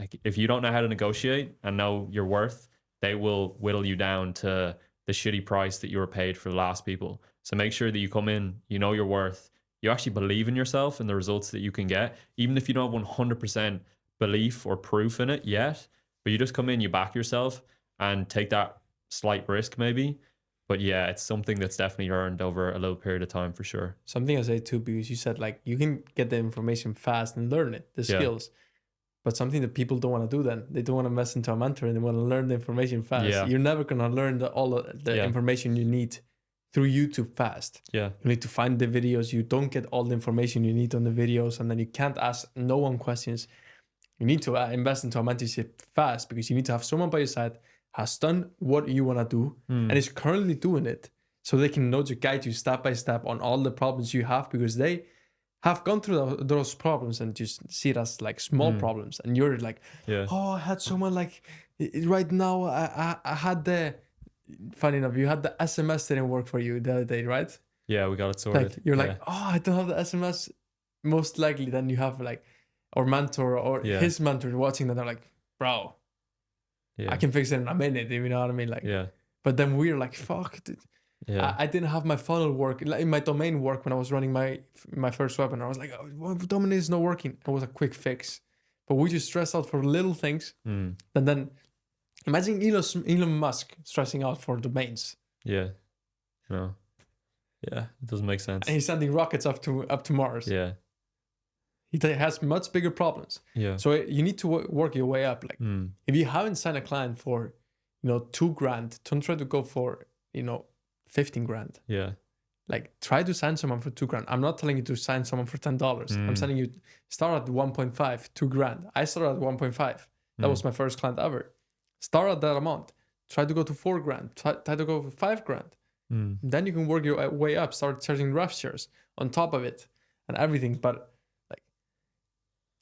like, if you don't know how to negotiate and know your worth, they will whittle you down to the shitty price that you were paid for the last people. So make sure that you come in, you know your worth, you actually believe in yourself and the results that you can get, even if you don't have 100% belief or proof in it yet, but you just come in, you back yourself and take that slight risk maybe, But yeah, it's something that's definitely earned over a little period of time for sure. Something I say too, because you said like you can get the information fast and learn it, the Yeah. skills. But something that people don't want to do then. They don't want to invest into a mentor and they want to learn the information fast. Yeah. You're never going to learn all of the Yeah. information you need through YouTube fast. Yeah. You need to find the videos. You don't get all the information you need on the videos, and then you can't ask no one questions. You need to invest into a mentorship fast because you need to have someone by your side has done what you want to do and is currently doing it, so they can know to guide you step by step on all the problems you have, because they have gone through those problems and just see it as like small problems, and you're like, Yeah. oh, I had someone like right now. I had the funny enough, you had the SMS didn't work for you the other day, right? Yeah, we got it sorted. Like you're Yeah. like, oh, I don't have the SMS. Most likely, then you have like our mentor or Yeah. his mentor watching that. They're like, bro, Yeah. I can fix it in a minute. You know what I mean? Like, Yeah. but then we're like, fuck, dude. Yeah. I didn't have my funnel work, like my domain work when I was running my first webinar. I was like, oh, my domain is not working. It was a quick fix, but we just stress out for little things, and then imagine Elon Musk stressing out for domains, Yeah. No. Yeah, it doesn't make sense. and he's sending rockets up to Mars. Yeah. He has much bigger problems. Yeah. So you need to work your way up. Like if you haven't signed a client for, $2,000, don't try to go for 15 grand. Yeah. Like try to sign someone for 2 grand. I'm not telling you to sign someone for $10. I'm telling you start at 1.5, 2 grand. I started at 1.5. That was my first client ever. Start at that amount. Try to go to 4 grand. Try to go for 5 grand. Then you can work your way up. Start charging ref shares on top of it and everything. But like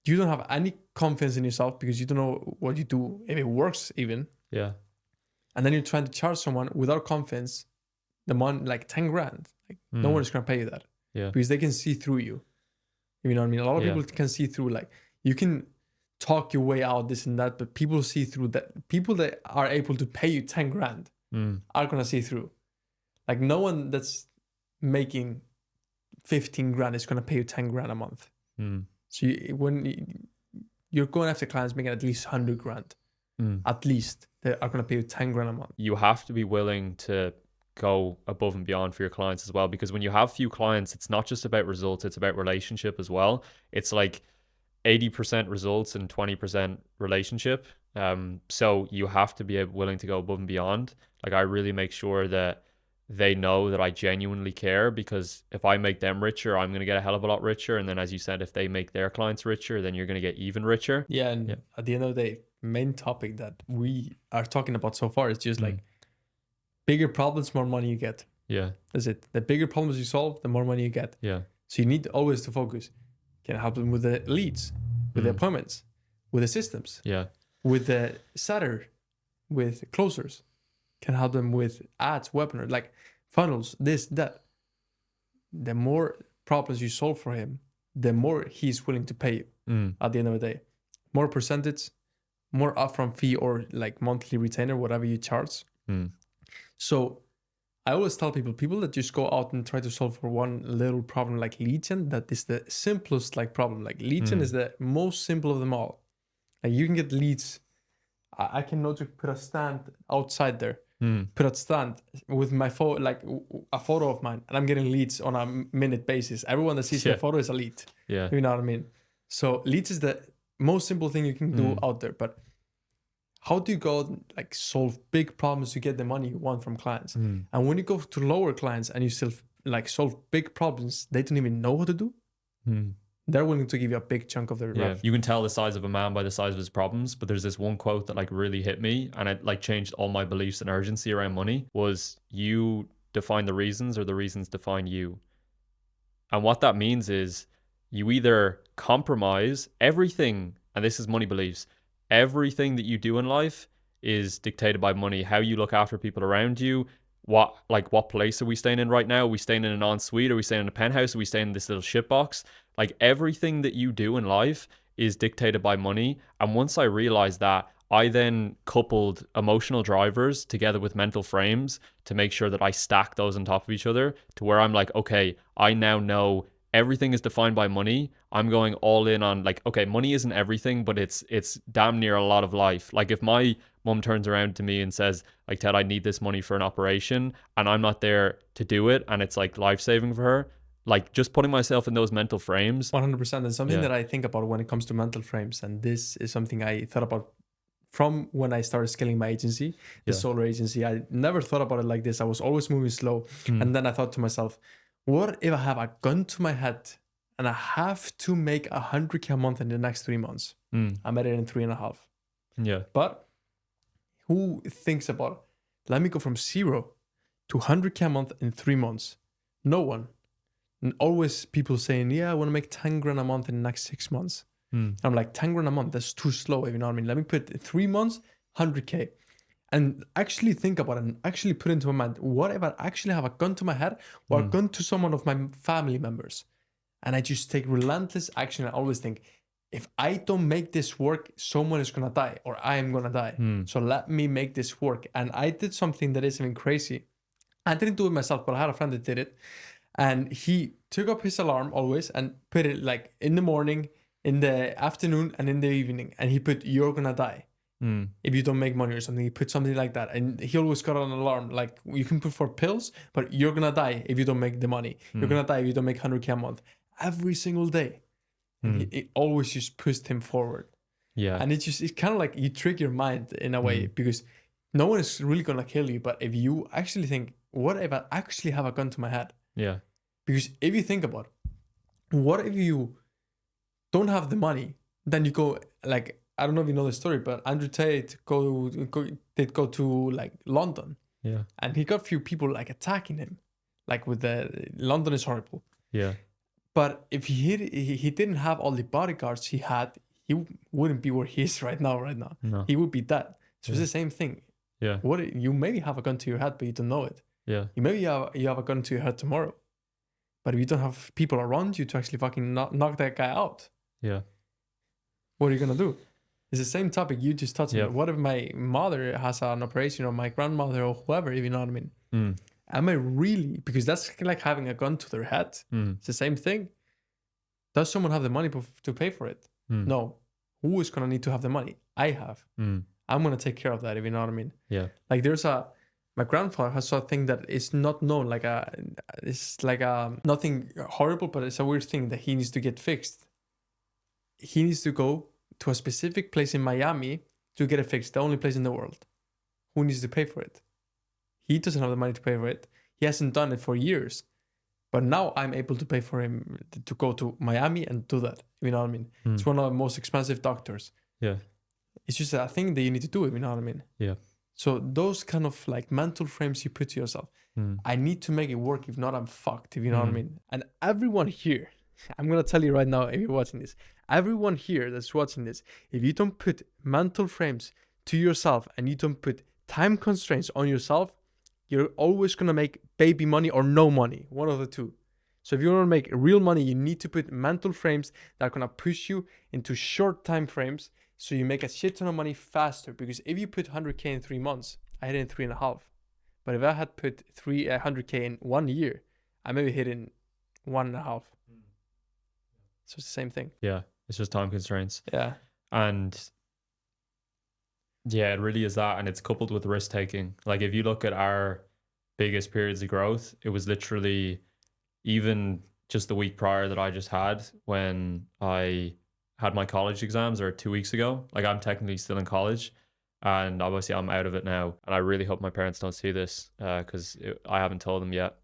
you don't have any confidence in yourself because you don't know what you do, if it works even. Yeah. And then you're trying to charge someone without confidence the money, like 10 grand. Like no one is going to pay you that. Yeah. Because they can see through you. You know what I mean? A lot of people can see through, like you can talk your way out this and that, but people see through that. People that are able to pay you 10 grand are going to see through. Like no one that's making 15 grand is going to pay you 10 grand a month. So when you're going after clients making at least 100 grand, at least they are going to pay you 10 grand a month. You have to be willing to go above and beyond for your clients as well, because when you have few clients, it's not just about results, it's about relationship as well. It's like 80% results and 20% relationship. So you have to be willing to go above and beyond. Like I really make sure that they know that I genuinely care, because if I make them richer, I'm going to get a hell of a lot richer. And then, as you said, if they make their clients richer, then you're going to get even richer. Yeah. And at the end of the day, main topic that we are talking about so far is just like bigger problems, more money you get. Yeah. That's it. The bigger problems you solve, the more money you get. Yeah. So you need always to focus. Can help them with the leads, with the appointments, with the systems, Yeah. with the setter, with closers. Can help them with ads, webinar, like funnels, this, that. The more problems you solve for him, the more he's willing to pay you at the end of the day. More percentage, more upfront fee, or like monthly retainer, whatever you charge. So I always tell people that just go out and try to solve for one little problem like lead gen, that is the simplest like problem. Like lead gen is the most simple of them all. Like you can get leads. I can not just put a stand outside there, put a stand with my phone, like a photo of mine, and I'm getting leads on a minute basis. Everyone that sees my photo is a lead. Yeah. You know what I mean? So leads is the most simple thing you can do out there. But how do you go like solve big problems to get the money you want from clients? And when you go to lower clients and you still like solve big problems, they don't even know what to do. They're willing to give you a big chunk of their rev. You can tell the size of a man by the size of his problems. But there's this one quote that like really hit me, and it like changed all my beliefs and urgency around money. Was you define the reasons, or the reasons define you? And what that means is you either compromise everything, and this is money beliefs. Everything that you do in life is dictated by money. How you look after people around you. What place are we staying in right now? Are we staying in an ensuite? Are we staying in a penthouse? Are we staying in this little shit box? Like everything that you do in life is dictated by money. And once I realized that, I then coupled emotional drivers together with mental frames to make sure that I stack those on top of each other, to where I'm like, okay, I now know everything is defined by money. I'm going all in on like, okay, money isn't everything, but it's damn near a lot of life. Like if my mom turns around to me and says, like, Ted, I need this money for an operation, and I'm not there to do it, and it's like life-saving for her. Like, just putting myself in those mental frames. 100%. And something Yeah. that I think about when it comes to mental frames, and this is something I thought about from when I started scaling my agency, the Yeah. solar agency. I never thought about it like this. I was always moving slow. Mm. And then I thought to myself, what if I have a gun to my head and I have to make 100K a month in the next 3 months? Mm. I made it in 3.5. Yeah. But who thinks about, let me go from 0 to 100K a month in 3 months? No one. And always people saying, yeah, I want to make 10 grand a month in the next 6 months. Mm. I'm like, 10 grand a month, that's too slow, if you know what I mean. Let me put 3 months, 100K. And actually think about it and actually put into my mind, what if I actually have a gun to my head or a gun to someone of my family members? And I just take relentless action. I always think, if I don't make this work, someone is going to die or I am going to die. So let me make this work. And I did something that is even crazy. I didn't do it myself, but I had a friend that did it. And he took up his alarm always and put it like in the morning, in the afternoon, and in the evening. And he put, you're going to die if you don't make money or something. He put something like that. And he always got an alarm, like, you can put for pills, but you're going to die if you don't make the money. You're going to die if you don't make 100K a month. Every single day. And it always just pushed him forward. Yeah. And it's kind of like you trick your mind in a way, because no one is really going to kill you. But if you actually think, what if I actually have a gun to my head? Yeah. Because if you think about it, what if you don't have the money? Then you go, like, I don't know if you know the story, but Andrew Tate did go to like London. Yeah. And he got a few people like attacking him. Like with London is horrible. Yeah. But if he didn't have all the bodyguards he had, he wouldn't be where he is right now. No. He would be dead. So it's the same thing. Yeah. What you maybe have a gun to your head, but you don't know it. Yeah. You have a gun to your head tomorrow, but if you don't have people around you to actually fucking knock that guy out, Yeah. what are you gonna do? It's the same topic you just touched Yeah. on. What if my mother has an operation, or my grandmother, or whoever, if you know what I mean? Am I really, because that's like having a gun to their head. It's the same thing. Does someone have the money to pay for it? No. Who is gonna need to have the money? I have. I'm gonna take care of that, if you know what I mean. Yeah. Like my grandfather has a thing that is not known, it's like nothing horrible, but it's a weird thing that he needs to get fixed. He needs to go to a specific place in Miami to get it fixed, the only place in the world. Who needs to pay for it? He doesn't have the money to pay for it. He hasn't done it for years. But now I'm able to pay for him to go to Miami and do that. You know what I mean? It's one of the most expensive doctors. Yeah. It's just a thing that you need to do. You know what I mean? Yeah. So those kind of like mental frames you put to yourself, I need to make it work. If not, I'm fucked. If you know what I mean? And everyone here, I'm going to tell you right now, if you're watching this, everyone here that's watching this, if you don't put mental frames to yourself and you don't put time constraints on yourself, you're always going to make baby money or no money, one of the two. So if you want to make real money, you need to put mental frames that are going to push you into short time frames, so you make a shit ton of money faster. Because if you put 100K in 3 months, I hit it in 3.5. But if I had put 100K in 1 year, I maybe hit in 1.5. So it's the same thing. Yeah. It's just time constraints. Yeah. And yeah, it really is that. And it's coupled with risk taking. Like, if you look at our biggest periods of growth, it was literally even just the week prior that I just had, when I had my college exams, or 2 weeks ago. Like, I'm technically still in college, and obviously I'm out of it now. And I really hope my parents don't see this, because I haven't told them yet.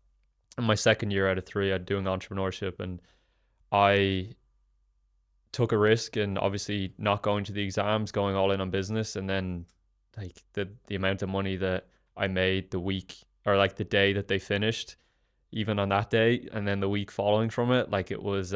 In my second year out of 3, I'm doing entrepreneurship, and I took a risk, and obviously not going to the exams, going all in on business. And then like the amount of money that I made the week, or like the day that they finished, even on that day, and then the week following from it, like it was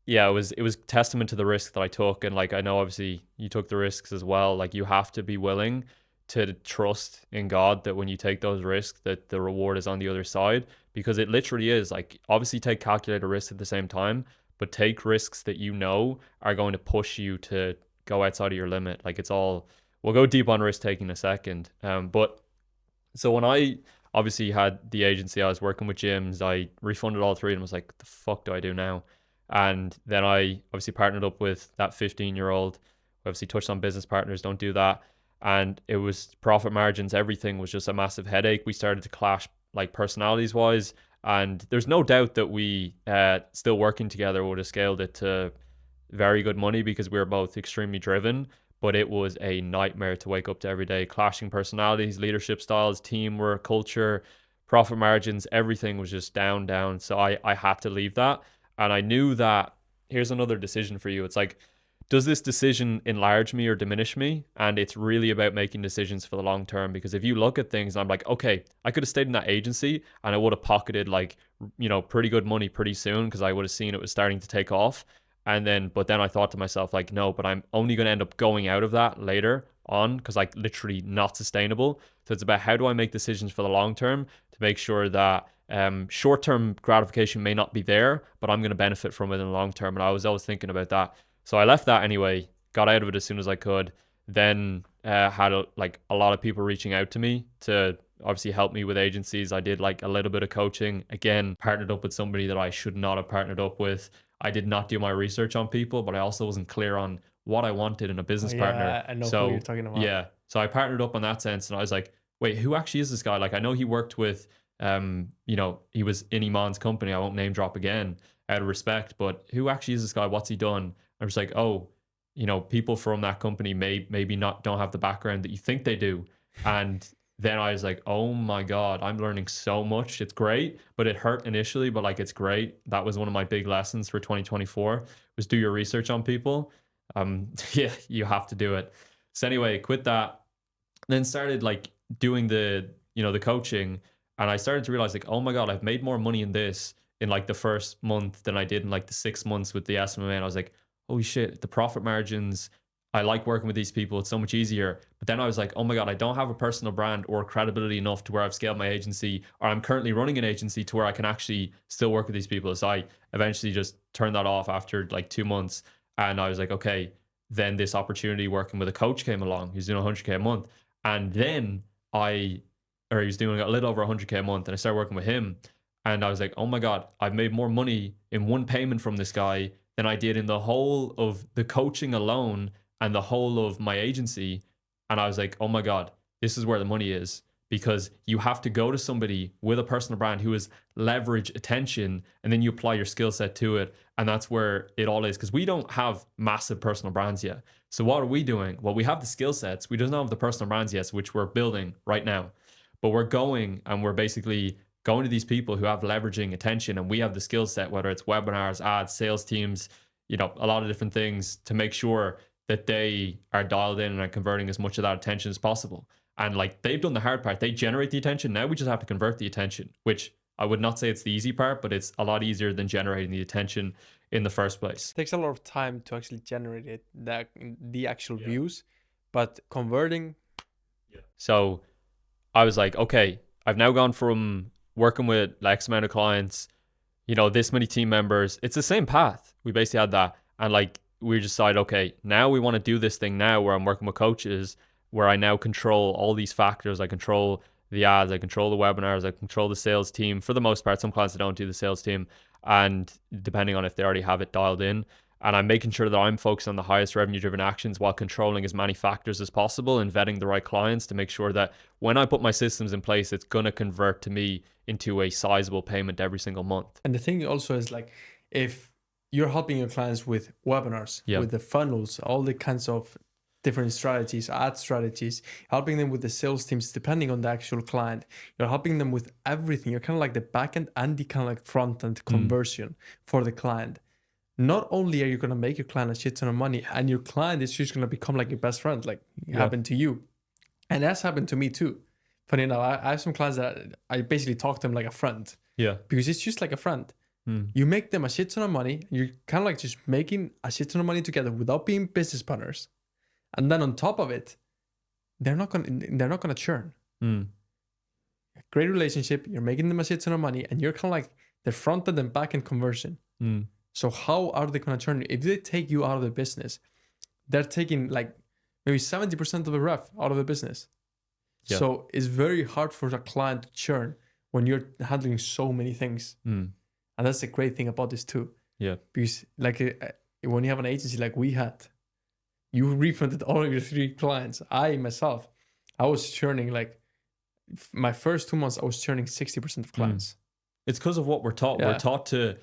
it was testament to the risk that I took. And like, I know obviously you took the risks as well. Like, you have to be willing to trust in God that when you take those risks, that the reward is on the other side, because it literally is. Like, obviously take calculated risks at the same time, but take risks that you know are going to push you to go outside of your limit. Like, it's all, we'll go deep on risk taking in a second. But so when I obviously had the agency, I was working with gyms, I refunded all 3 and was like, the fuck do I do now? And then I obviously partnered up with that 15-year-old. We obviously touched on business partners, don't do that. and it was profit margins, everything was just a massive headache. We started to clash like personalities wise, and there's no doubt that we still working together would have scaled it to very good money because we were both extremely driven. But it was a nightmare to wake up to every day. Clashing personalities, leadership styles, teamwork, culture, profit margins, everything was just down, down. So I had to leave that. And I knew that here's another decision for you. It's like, does this decision enlarge me or diminish me? And it's really about making decisions for the long term. Because if you look at things, and I'm like, okay, I could have stayed in that agency and I would have pocketed like, pretty good money pretty soon because I would have seen it was starting to take off. But then I thought to myself, like, no, but I'm only going to end up going out of that later on because like literally not sustainable. So it's about how do I make decisions for the long term to make sure that short-term gratification may not be there, but I'm going to benefit from it in the long term. And I was always thinking about that. So I left that anyway, got out of it as soon as I could. Then had a lot of people reaching out to me to obviously help me with agencies. I did like a little bit of coaching. Again, partnered up with somebody that I should not have partnered up with. I did not do my research on people, but I also wasn't clear on what I wanted in a business partner. I know So who you're talking about. yeah, so I partnered up on that sense, and I was like, wait, who actually is this guy? Like, I know he worked with, he was in Iman's company. I won't name drop again out of respect, but who actually is this guy? What's he done? I was like, oh, people from that company maybe not don't have the background that you think they do, and then I was like, oh my God, I'm learning so much. It's great, but it hurt initially, but like it's great. That was one of my big lessons for 2024 was do your research on people. Yeah, you have to do it. So anyway, quit that, then started like doing the coaching, and I started to realize like, oh my God, I've made more money in this in like the first month than I did in like the 6 months with the SMA. And I was like, holy shit, the profit margins, I like working with these people. It's so much easier. But then I was like, oh my God, I don't have a personal brand or credibility enough to where I've scaled my agency, or I'm currently running an agency to where I can actually still work with these people. So I eventually just turned that off after like 2 months. And I was like, okay, then this opportunity working with a coach came along. He's doing 100K a month. And then he was doing a little over 100K a month. And I started working with him. And I was like, oh my God, I've made more money in one payment from this guy than I did in the whole of the coaching alone and the whole of my agency. And I was like, oh my God, this is where the money is, because you have to go to somebody with a personal brand who has leverage attention, and then you apply your skill set to it. And that's where it all is, because we don't have massive personal brands yet. So what are we doing? Well, we have the skill sets. We don't have the personal brands yet, which we're building right now. But we're going and we're basically going to these people who have leveraging attention, and we have the skill set, whether it's webinars, ads, sales teams, a lot of different things to make sure that they are dialed in and are converting as much of that attention as possible. And like they've done the hard part. They generate the attention. Now we just have to convert the attention, which I would not say it's the easy part, but it's a lot easier than generating the attention in the first place. It takes a lot of time to actually generate it, the actual views, but converting. So I was like, okay, I've now gone from working with X amount of clients, this many team members. It's the same path. We basically had that. And like, we decided, okay, now we want to do this thing now where I'm working with coaches, where I now control all these factors. I control the ads, I control the webinars, I control the sales team. For the most part, some clients don't do the sales team, and depending on if they already have it dialed in. And I'm making sure that I'm focused on the highest revenue driven actions while controlling as many factors as possible and vetting the right clients to make sure that when I put my systems in place, it's going to convert to me into a sizable payment every single month. And the thing also is like, if you're helping your clients with webinars, with the funnels, all the kinds of different strategies, ad strategies, helping them with the sales teams, depending on the actual client, you're helping them with everything. You're kind of like the back end and the kind of like front end conversion for the client. Not only are you going to make your client a shit ton of money, and your client is just going to become like your best friend, like it happened to you. And that's happened to me too. Funny enough, I have some clients that I basically talk to them like a friend. Yeah. Because it's just like a friend. You make them a shit ton of money. You're kind of like just making a shit ton of money together without being business partners. And then on top of it, they're not gonna churn. Great relationship. You're making them a shit ton of money, and you're kind of like the front end and back end conversion. So how are they gonna churn? If they take you out of the business, they're taking like maybe 70% of the ref out of the business. Yeah. So it's very hard for a client to churn when you're handling so many things. And that's the great thing about this too. Yeah. Because like when you have an agency like we had, You refunded all of your 3 clients. I myself, I was churning like my first 2 months. I was churning 60% of clients. It's because of what we're taught. Yeah. We're taught to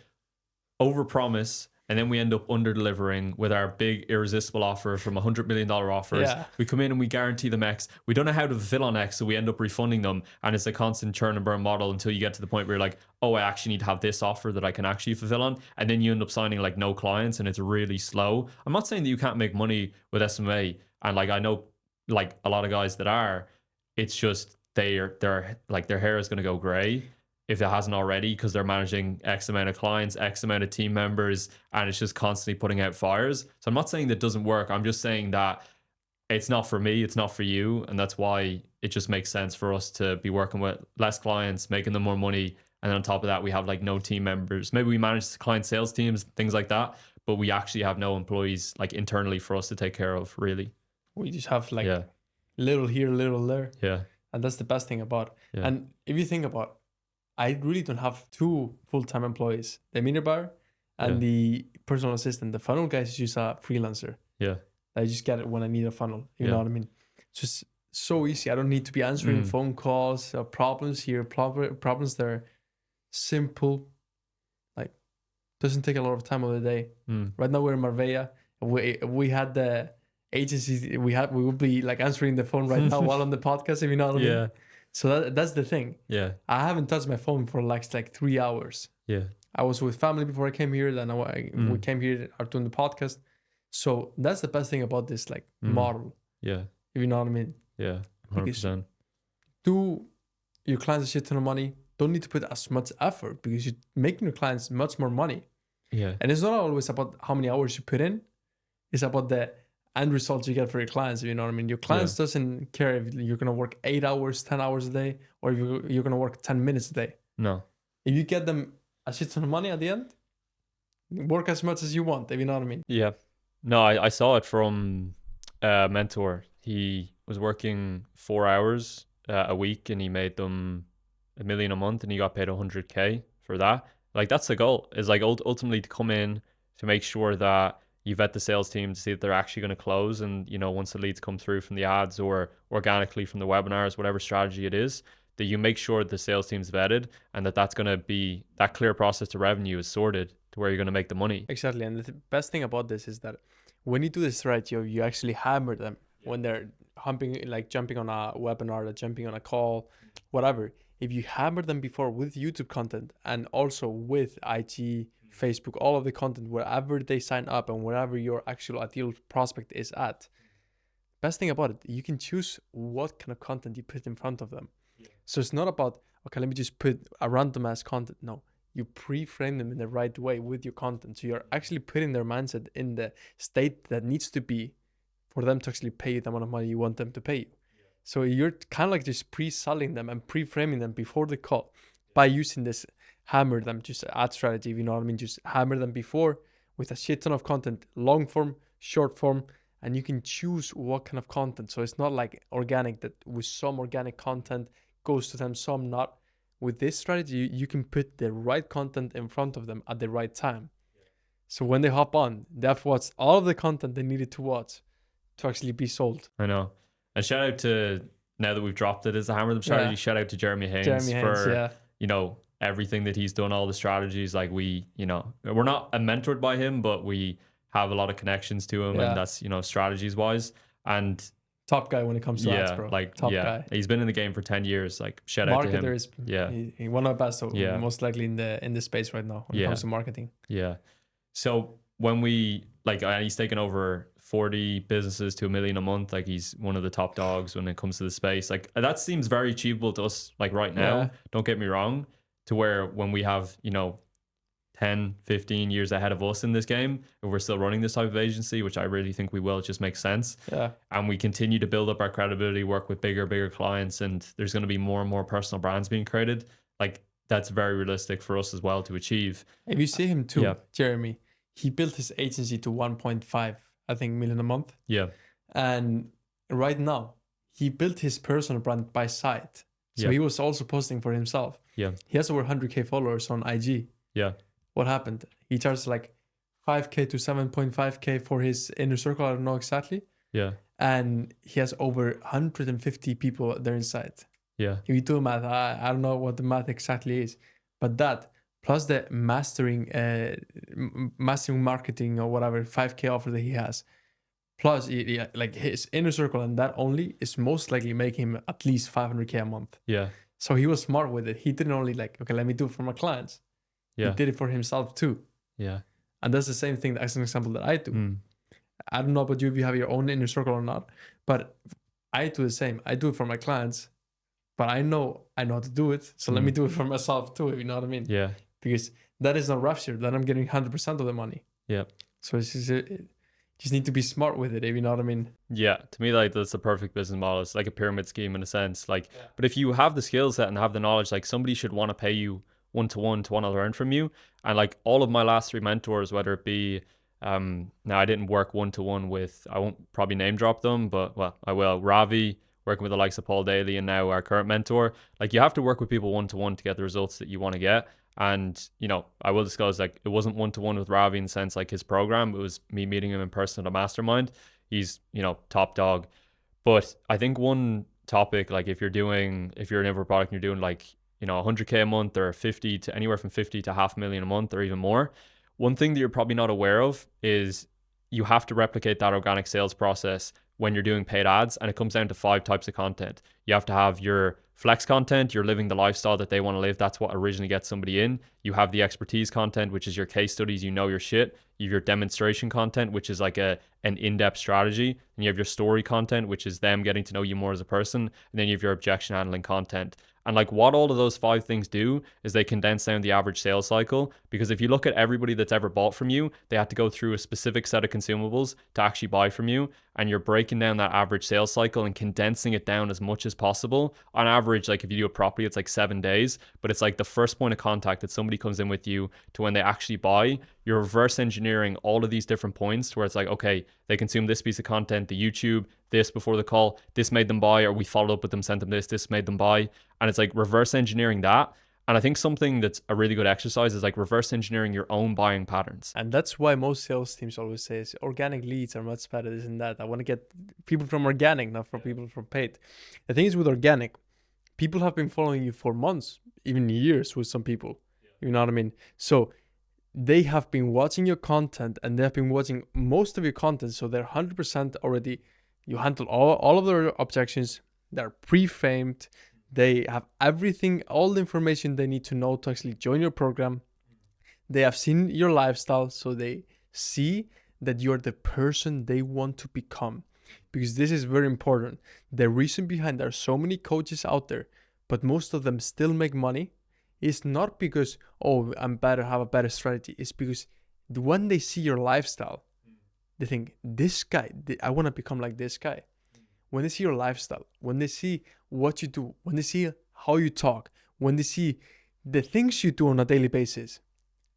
overpromise, and then we end up under delivering with our big irresistible offer from $100 million offers. Yeah. We come in and we guarantee them X. We don't know how to fulfill on X, so we end up refunding them. And it's a constant churn and burn model until you get to the point where you're like, oh, I actually need to have this offer that I can actually fulfill on. And then you end up signing like no clients, and it's really slow. I'm not saying that you can't make money with SMA. And like, I know like a lot of guys that are, it's just they're like their hair is going to go gray if it hasn't already, because they're managing X amount of clients, X amount of team members, and it's just constantly putting out fires. So I'm not saying that doesn't work. I'm just saying that it's not for me, it's not for you. And that's why it just makes sense for us to be working with less clients, making them more money. And then on top of that, we have like no team members. Maybe we manage client sales teams, things like that, but we actually have no employees like internally for us to take care of, really. We just have like Yeah. little here, little there. Yeah. And that's the best thing about it. Yeah. And if you think about, I really don't have 2 full-time employees. The meter bar and the personal assistant. The funnel guy is just a freelancer. Yeah. I just get it when I need a funnel. You Yeah. know what I mean? It's just so easy. I don't need to be answering phone calls or problems here. Problems that are simple. Like, doesn't take a lot of time of the day. Right now we're in Marbella. We had the agencies. We would be like answering the phone right now while on the podcast. If you know what I mean. Yeah. So that's the thing. Yeah. I haven't touched my phone for like 3 hours. Yeah. I was with family before I came here. Then we came here are doing the podcast. So that's the best thing about this like model. Yeah. If you know what I mean. Yeah. Because 100%. Do your clients a shit ton of money. Don't need to put as much effort because you're making your clients much more money. Yeah. And it's not always about how many hours you put in. It's about the end results you get for your clients. You know what I mean? Your clients doesn't care if you're going to work 8 hours, 10 hours a day, or if you're going to work 10 minutes a day. No. If you get them a shit ton of money at the end, work as much as you want, if you know what I mean. Yeah. No, I saw it from a mentor. He was working 4 hours a week, and he made them $1 million a month, and he got paid 100K for that. Like, that's the goal, is like ultimately to come in to make sure that you vet the sales team to see if they're actually going to close. And, you know, once the leads come through from the ads or organically from the webinars, whatever strategy it is, that you make sure the sales team's vetted and that's going to be that clear process to revenue is sorted to where you're going to make the money. Exactly. And the best thing about this is that when you do this right, you actually hammer them when they're jumping on a webinar, or jumping on a call, whatever. If you hammer them before with YouTube content and also with IG, Facebook, all of the content, wherever they sign up and wherever your actual ideal prospect is at, best thing about it, you can choose what kind of content you put in front of them. So it's not about, okay, let me just put a random ass content. No, you pre-frame them in the right way with your content. So you're actually putting their mindset in the state that needs to be for them to actually pay you the amount of money you want them to pay you. So you're kind of like just pre-selling them and pre-framing them before the call by using this hammer them, just ad strategy, if you know what I mean. Just hammer them before with a shit ton of content, long form, short form, and you can choose what kind of content. So it's not like organic, that with some organic content goes to them, some not. With this strategy, you can put the right content in front of them at the right time. So when they hop on, they've watched all of the content they needed to watch to actually be sold. I know. And shout out to, now that we've dropped it as a hammer them strategy, shout out to Jeremy Haynes for, you know, everything that he's done, all the strategies. Like, we, you know, we're not mentored by him, but we have a lot of connections to him, and that's, you know, strategies wise. And top guy when it comes to ads, bro. Like, top guy. He's been in the game for 10 years. Like, shout out to him. Marketer is he one of the best, most likely in the space right now when it comes to marketing. Yeah. So when we, like, he's taken over 40 businesses to $1 million a month. Like, he's one of the top dogs when it comes to the space. Like, that seems very achievable to us, like, right now. Don't get me wrong. To where when we have, you know, 10, 15 years ahead of us in this game, if we're still running this type of agency, which I really think we will, it just makes sense. Yeah. And we continue to build up our credibility, work with bigger clients, and there's going to be more and more personal brands being created. Like, that's very realistic for us as well to achieve. If you see him too, Jeremy, he built his agency to 1.5, I think, million a month. Yeah. And right now, he built his personal brand by site. So he was also posting for himself. Yeah. He has over 100K followers on IG. Yeah. What happened? He charged like 5K to 7.5K for his inner circle. I don't know exactly. Yeah. And he has over 150 people there inside. Yeah. If you do math, I don't know what the math exactly is, but that plus the mastering marketing or whatever 5K offer that he has, plus like his inner circle and that only is most likely making him at least 500K a month. Yeah. So he was smart with it. He didn't only like, okay, let me do it for my clients. Yeah. He did it for himself too. Yeah. And that's the same thing as an example that I do. Mm. I don't know about you if you have your own inner circle or not, but I do the same. I do it for my clients, but I know how to do it. So let me do it for myself too, if you know what I mean? Yeah. Because that is not rough share. Then I'm getting 100% of the money. Yeah. So it's just need to be smart with it, if you know what I mean? Yeah, to me, like that's the perfect business model. It's like a pyramid scheme in a sense. Like, but if you have the skill set and have the knowledge, like somebody should want to pay you one-to-one to want to learn from you. And like all of my last 3 mentors, whether it be, now I didn't work one-to-one with, I won't probably name drop them, but well, I will. Ravi, working with the likes of Paul Daly, and now our current mentor. Like you have to work with people one-to-one to get the results that you want to get. And, you know, I will disclose, like, it wasn't one-to-one with Ravi in the sense like his program. It was me meeting him in person at a mastermind. He's, you know, top dog. But I think one topic, like if you're an info product and you're doing like, you know, 100K a month or 50 to anywhere from 50 to 500,000 a month or even more, one thing that you're probably not aware of is you have to replicate that organic sales process when you're doing paid ads. And it comes down to 5 types of content. You have to have your flex content, you're living the lifestyle that they want to live. That's what originally gets somebody in. You have the expertise content, which is your case studies, you know your shit. You have your demonstration content, which is like an in-depth strategy. And you have your story content, which is them getting to know you more as a person. And then you have your objection handling content. And like what all of those 5 things do is they condense down the average sales cycle. Because if you look at everybody that's ever bought from you, they had to go through a specific set of consumables to actually buy from you. And you're breaking down that average sales cycle and condensing it down as much as possible. On average, like if you do it properly, it's like 7 days. But it's like the first point of contact that somebody comes in with you to when they actually buy. You're reverse engineering all of these different points to where it's like, okay, they consume this piece of content, the YouTube, this before the call, this made them buy, or we followed up with them, sent them this made them buy. And it's like reverse engineering that. And I think something that's a really good exercise is like reverse engineering your own buying patterns. And that's why most sales teams always say organic leads are much better, this and that. I want to get people from organic, not for people from paid. The thing is with organic, people have been following you for months, even years with some people. You know what I mean? So they have been watching your content and they have been watching most of your content. So they're 100% already, you handle all of their objections. They're pre-framed. They have everything, all the information they need to know to actually join your program. They have seen your lifestyle, so they see that you're the person they want to become. Because this is very important. The reason behind there are so many coaches out there, but most of them still make money, is not because, oh, I'm better, have a better strategy. It's because when they see your lifestyle, they think, this guy, I want to become like this guy. When they see your lifestyle, when they see what you do, when they see how you talk, when they see the things you do on a daily basis,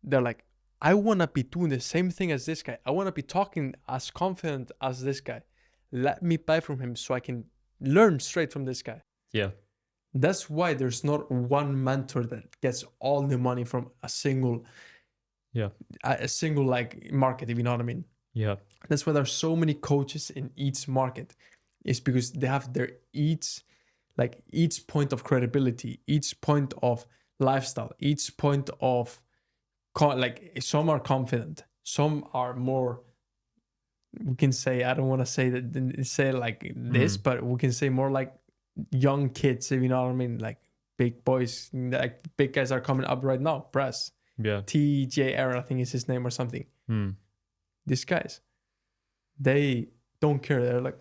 they're like, I want to be doing the same thing as this guy. I want to be talking as confident as this guy. Let me buy from him so I can learn straight from this guy. Yeah. That's why there's not one mentor that gets all the money from a single like market, if you know what I mean. Yeah. That's why there's so many coaches in each market. It's because they have their each point of credibility, each point of lifestyle, each point of like some are confident, some are more, we can say, I don't want to say that, say like this, but we can say more like young kids, if you know what I mean, like big boys, like big guys are coming up right now. Press, yeah, TJ Aaron, I think is his name or something. These guys, they don't care. They're like,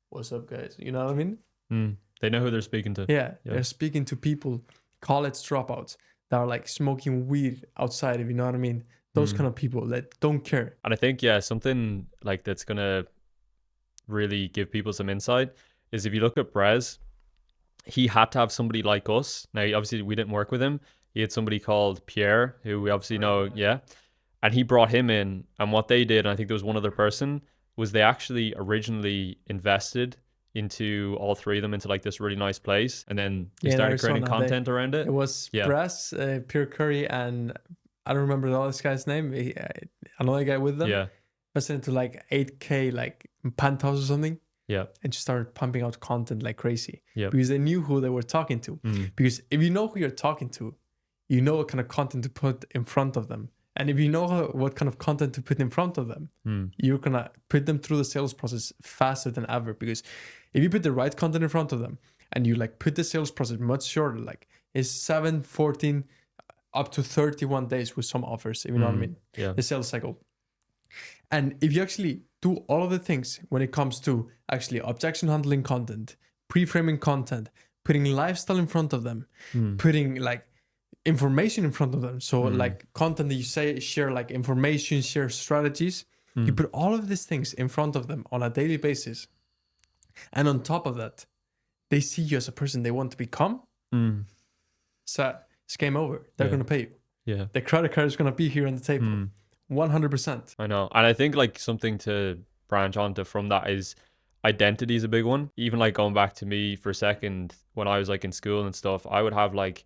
what's up, guys? You know what I mean? They know who they're speaking to. Yeah, they're speaking to people, college dropouts that are like smoking weed outside, if you know what I mean. Those kind of people that don't care. And I think, something like that's going to really give people some insight is if you look at Brez, he had to have somebody like us. Now, obviously, we didn't work with him. He had somebody called Pierre, who we obviously know, and he brought him in. And what they did, and I think there was one other person, was they actually originally invested into all 3 of them into like this really nice place. And then they started creating content around it. It was Brez, Pierre Curry, and I don't remember this guy's name. Another guy with them. Yeah. Invested into like 8K like penthouse or something, Yeah. and just started pumping out content like crazy. Yep. Because they knew who they were talking to. Because if you know who you're talking to, you know what kind of content to put in front of them. And if you know what kind of content to put in front of them, you're gonna put them through the sales process faster than ever. Because if you put the right content in front of them and you like put the sales process much shorter, like it's 7, 14, up to 31 days with some offers, if you know what I mean. Yeah. The sales cycle. And if you actually do all of the things when it comes to actually objection handling content, pre-framing content, putting lifestyle in front of them, putting like information in front of them. So like content that you say, share like information, share strategies. You put all of these things in front of them on a daily basis. And on top of that, they see you as a person they want to become. So it's game over. They're going to pay you. Yeah. The credit card is going to be here on the table. 100%. I know. And I think like something to branch onto from that is identity is a big one. Even like going back to me for a second, when I was like in school and stuff, I would have like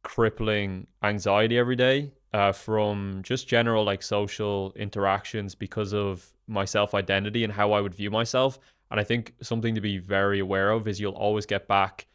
crippling anxiety every day from just general like social interactions because of my self-identity and how I would view myself. And I think something to be very aware of is you'll always get back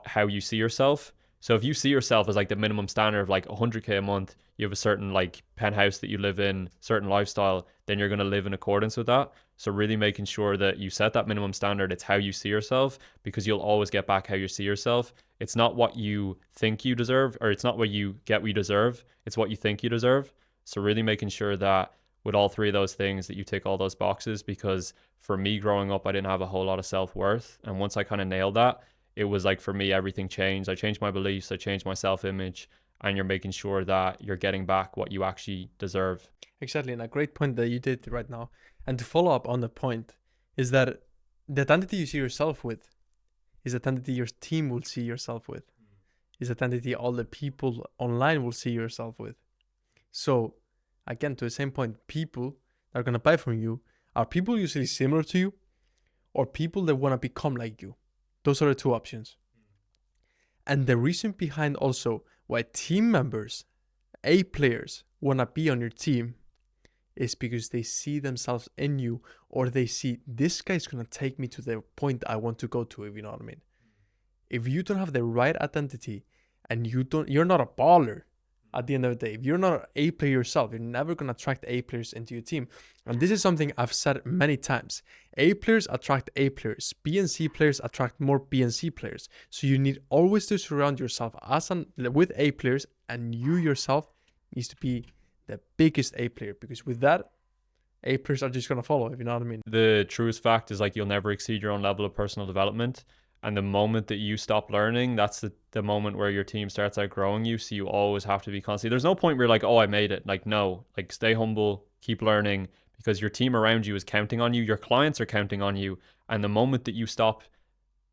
how you see yourself. So if you see yourself as like the minimum standard of like 100K a month, you have a certain like penthouse that you live in, certain lifestyle, then you're going to live in accordance with that. So really making sure that you set that minimum standard, it's how you see yourself, because you'll always get back how you see yourself. It's not what you think you deserve, or it's not what you get what you deserve. It's what you think you deserve. So really making sure that with all three of those things that you tick all those boxes, because for me growing up, I didn't have a whole lot of self-worth. And once I kind of nailed that, it was like for me, everything changed. I changed my beliefs, I changed my self-image, and you're making sure that you're getting back what you actually deserve. Exactly. And a great point that you did right now. And to follow up on the point is that the identity you see yourself with is the identity your team will see yourself with. Is the identity all the people online will see yourself with. So again, to the same point, people that are going to buy from you are people usually similar to you or people that want to become like you. Those are the two options. And the reason behind also why team members, A players, want to be on your team is because they see themselves in you, or they see this guy's going to take me to the point I want to go to, if you know what I mean. If you don't have the right identity and you're not a baller at the end of the day, if you're not an A player yourself, you're never going to attract A players into your team. And this is something I've said many times. A players attract A players. B and C players attract more B and C players. So you need always to surround yourself with A players, and you yourself needs to be the biggest A player, because with that, A players are just going to follow, if you know what I mean. The truest fact is like you'll never exceed your own level of personal development. And the moment that you stop learning, that's the moment where your team starts outgrowing you. So you always have to be constantly. There's no point where you're like, oh, I made it. Like, no, like stay humble, keep learning, because your team around you is counting on you. Your clients are counting on you. And the moment that you stop,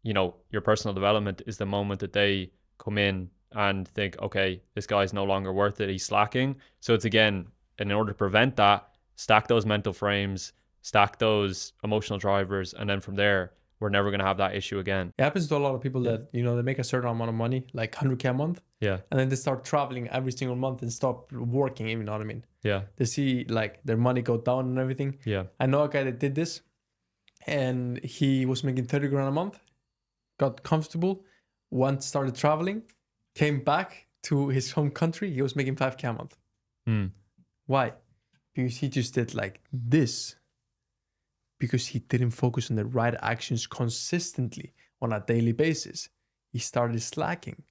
your personal development is the moment that they come in and think, okay, this guy's no longer worth it. He's slacking. So it's again, in order to prevent that, stack those mental frames, stack those emotional drivers. And then from there, we're never going to have that issue again. It happens to a lot of people that, they make a certain amount of money, like 100K a month. Yeah. And then they start traveling every single month and stop working, you know what I mean? Yeah. They see like their money go down and everything. Yeah. I know a guy that did this, and he was making 30 grand a month, got comfortable, started traveling, came back to his home country. He was making 5K a month. Why? Because he just did like this. Because he didn't focus on the right actions consistently on a daily basis. He started slacking.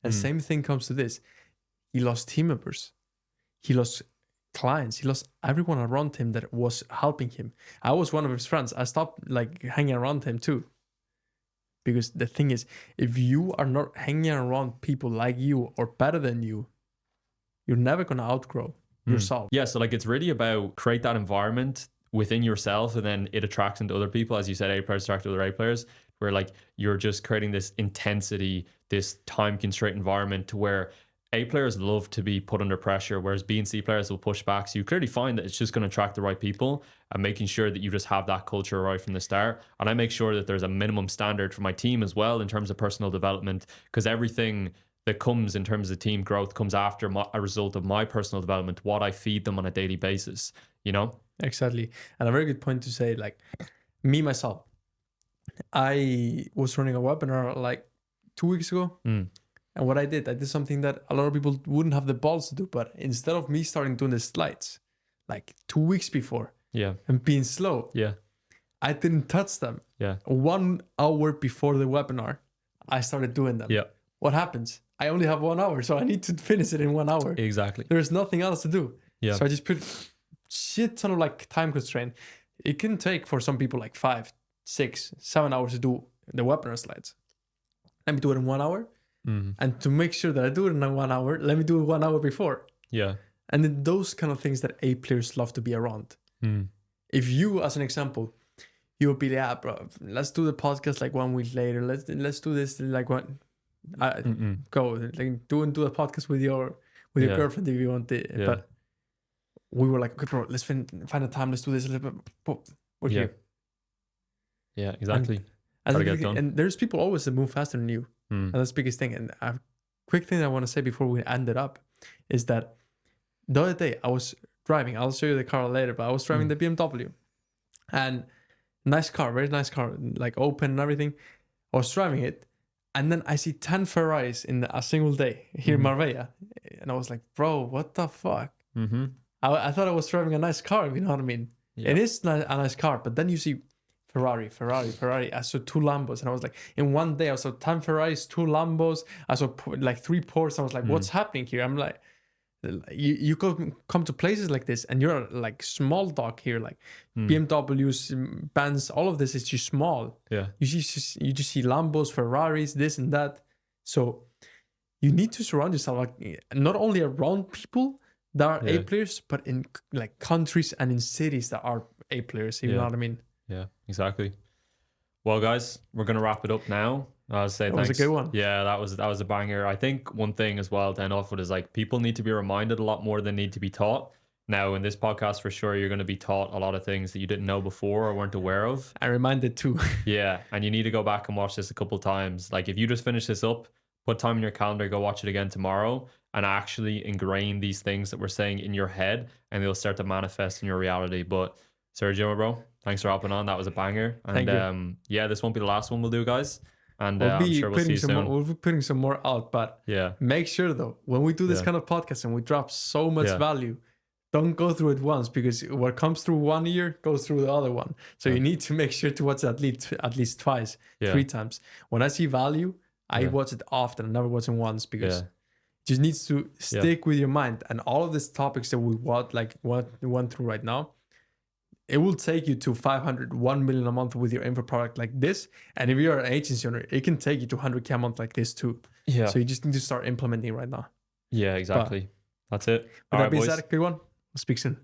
And same thing comes to this. He lost team members. He lost clients. He lost everyone around him that was helping him. I was one of his friends. I stopped like hanging around him too. Because the thing is, if you are not hanging around people like you or better than you, you're never going to outgrow yourself. Yeah, so like it's really about create that environment within yourself, and then it attracts into other people. As you said, A players attract other A players, where like you're just creating this intensity, this time constraint environment to where A players love to be put under pressure, whereas B and C players will push back. So you clearly find that it's just going to attract the right people, and making sure that you just have that culture right from the start. And I make sure that there's a minimum standard for my team as well in terms of personal development, because everything that comes in terms of team growth comes after a result of my personal development, what I feed them on a daily basis, you know? Exactly. And a very good point to say, like, me, myself, I was running a webinar like 2 weeks ago. Mm. And what I did something that a lot of people wouldn't have the balls to do. But instead of me starting doing the slides like 2 weeks before Yeah. and being slow, Yeah. I didn't touch them. Yeah. 1 hour before the webinar, I started doing them. Yeah. What happens? I only have 1 hour, so I need to finish it in 1 hour. Exactly. There's nothing else to do. Yeah. So I just put shit ton of like time constraint. It can take for some people like 5, 6, 7 hours to do the webinar slides. Let me do it in 1 hour. Mm. And to make sure that I do it in 1 hour, let me do it 1 hour before. Yeah. And then those kind of things that A players love to be around. Mm. If you, as an example, you would be, yeah, bro, let's do the podcast like 1 week later. Let's do this like one. Go like do the podcast with your Yeah. girlfriend if you want it. Yeah. But we were like, okay, bro, let's find a time. Let's do this a little bit. Boom, we're Yeah. here. Yeah, exactly. And, Gotta get done. and there's people always that move faster than you. Mm. And that's the biggest thing. And a quick thing I want to say before we end it up is that the other day I was driving. I'll show you the car later, but I was driving the BMW. And nice car, very nice car, like open and everything. I was driving it. And then I see 10 Ferraris in a single day here in Marbella. And I was like, bro, what the fuck? Mm-hmm. I thought I was driving a nice car, you know what I mean? Yeah. It is a nice car, but then you see Ferrari. I saw 2 Lambos, and I was like, in one day, I saw 10 Ferraris, 2 Lambos. I saw like 3 Porsches. I was like, what's happening here? I'm like, you come to places like this, and you're like small dog here, like BMWs, Benz, all of this is just small. Yeah. You just see Lambos, Ferraris, this and that. So you need to surround yourself like not only around people that are A players, but in like countries and in cities that are A players. You know what I mean? Yeah, exactly. Well, guys, we're gonna wrap it up now. I'll say That thanks. was a good one. Yeah, that was a banger. I think one thing as well to end off with is like people need to be reminded a lot more than need to be taught. Now, in this podcast, for sure, you're going to be taught a lot of things that you didn't know before or weren't aware of. I reminded too. Yeah, and you need to go back and watch this a couple times. Like if you just finish this up, put time in your calendar, go watch it again tomorrow, and actually ingrain these things that we're saying in your head, and they'll start to manifest in your reality. But Sergio, bro, thanks for hopping on. That was a banger. And Thank you. Yeah, this won't be the last one we'll do, guys. And We'll I'm be sure we'll see putting you some soon. more, we'll be putting some more out, but Yeah, make sure though, when we do this Yeah. kind of podcast and we drop so much Yeah. value, don't go through it once, because what comes through one ear goes through the other one. So you need to make sure to watch it at least twice, Yeah. 3 times. When I see value, I Yeah. watch it often. I never watch it once, because Yeah. it just needs to stick with your mind. And all of these topics that we went through right now, it will take you to 500, 1 million a month with your info product like this. And if you're an agency owner, it can take you to 100K a month like this too. Yeah. So you just need to start implementing right now. Yeah, exactly. That's it. With All that right, being boys. said, good one. We'll speak soon.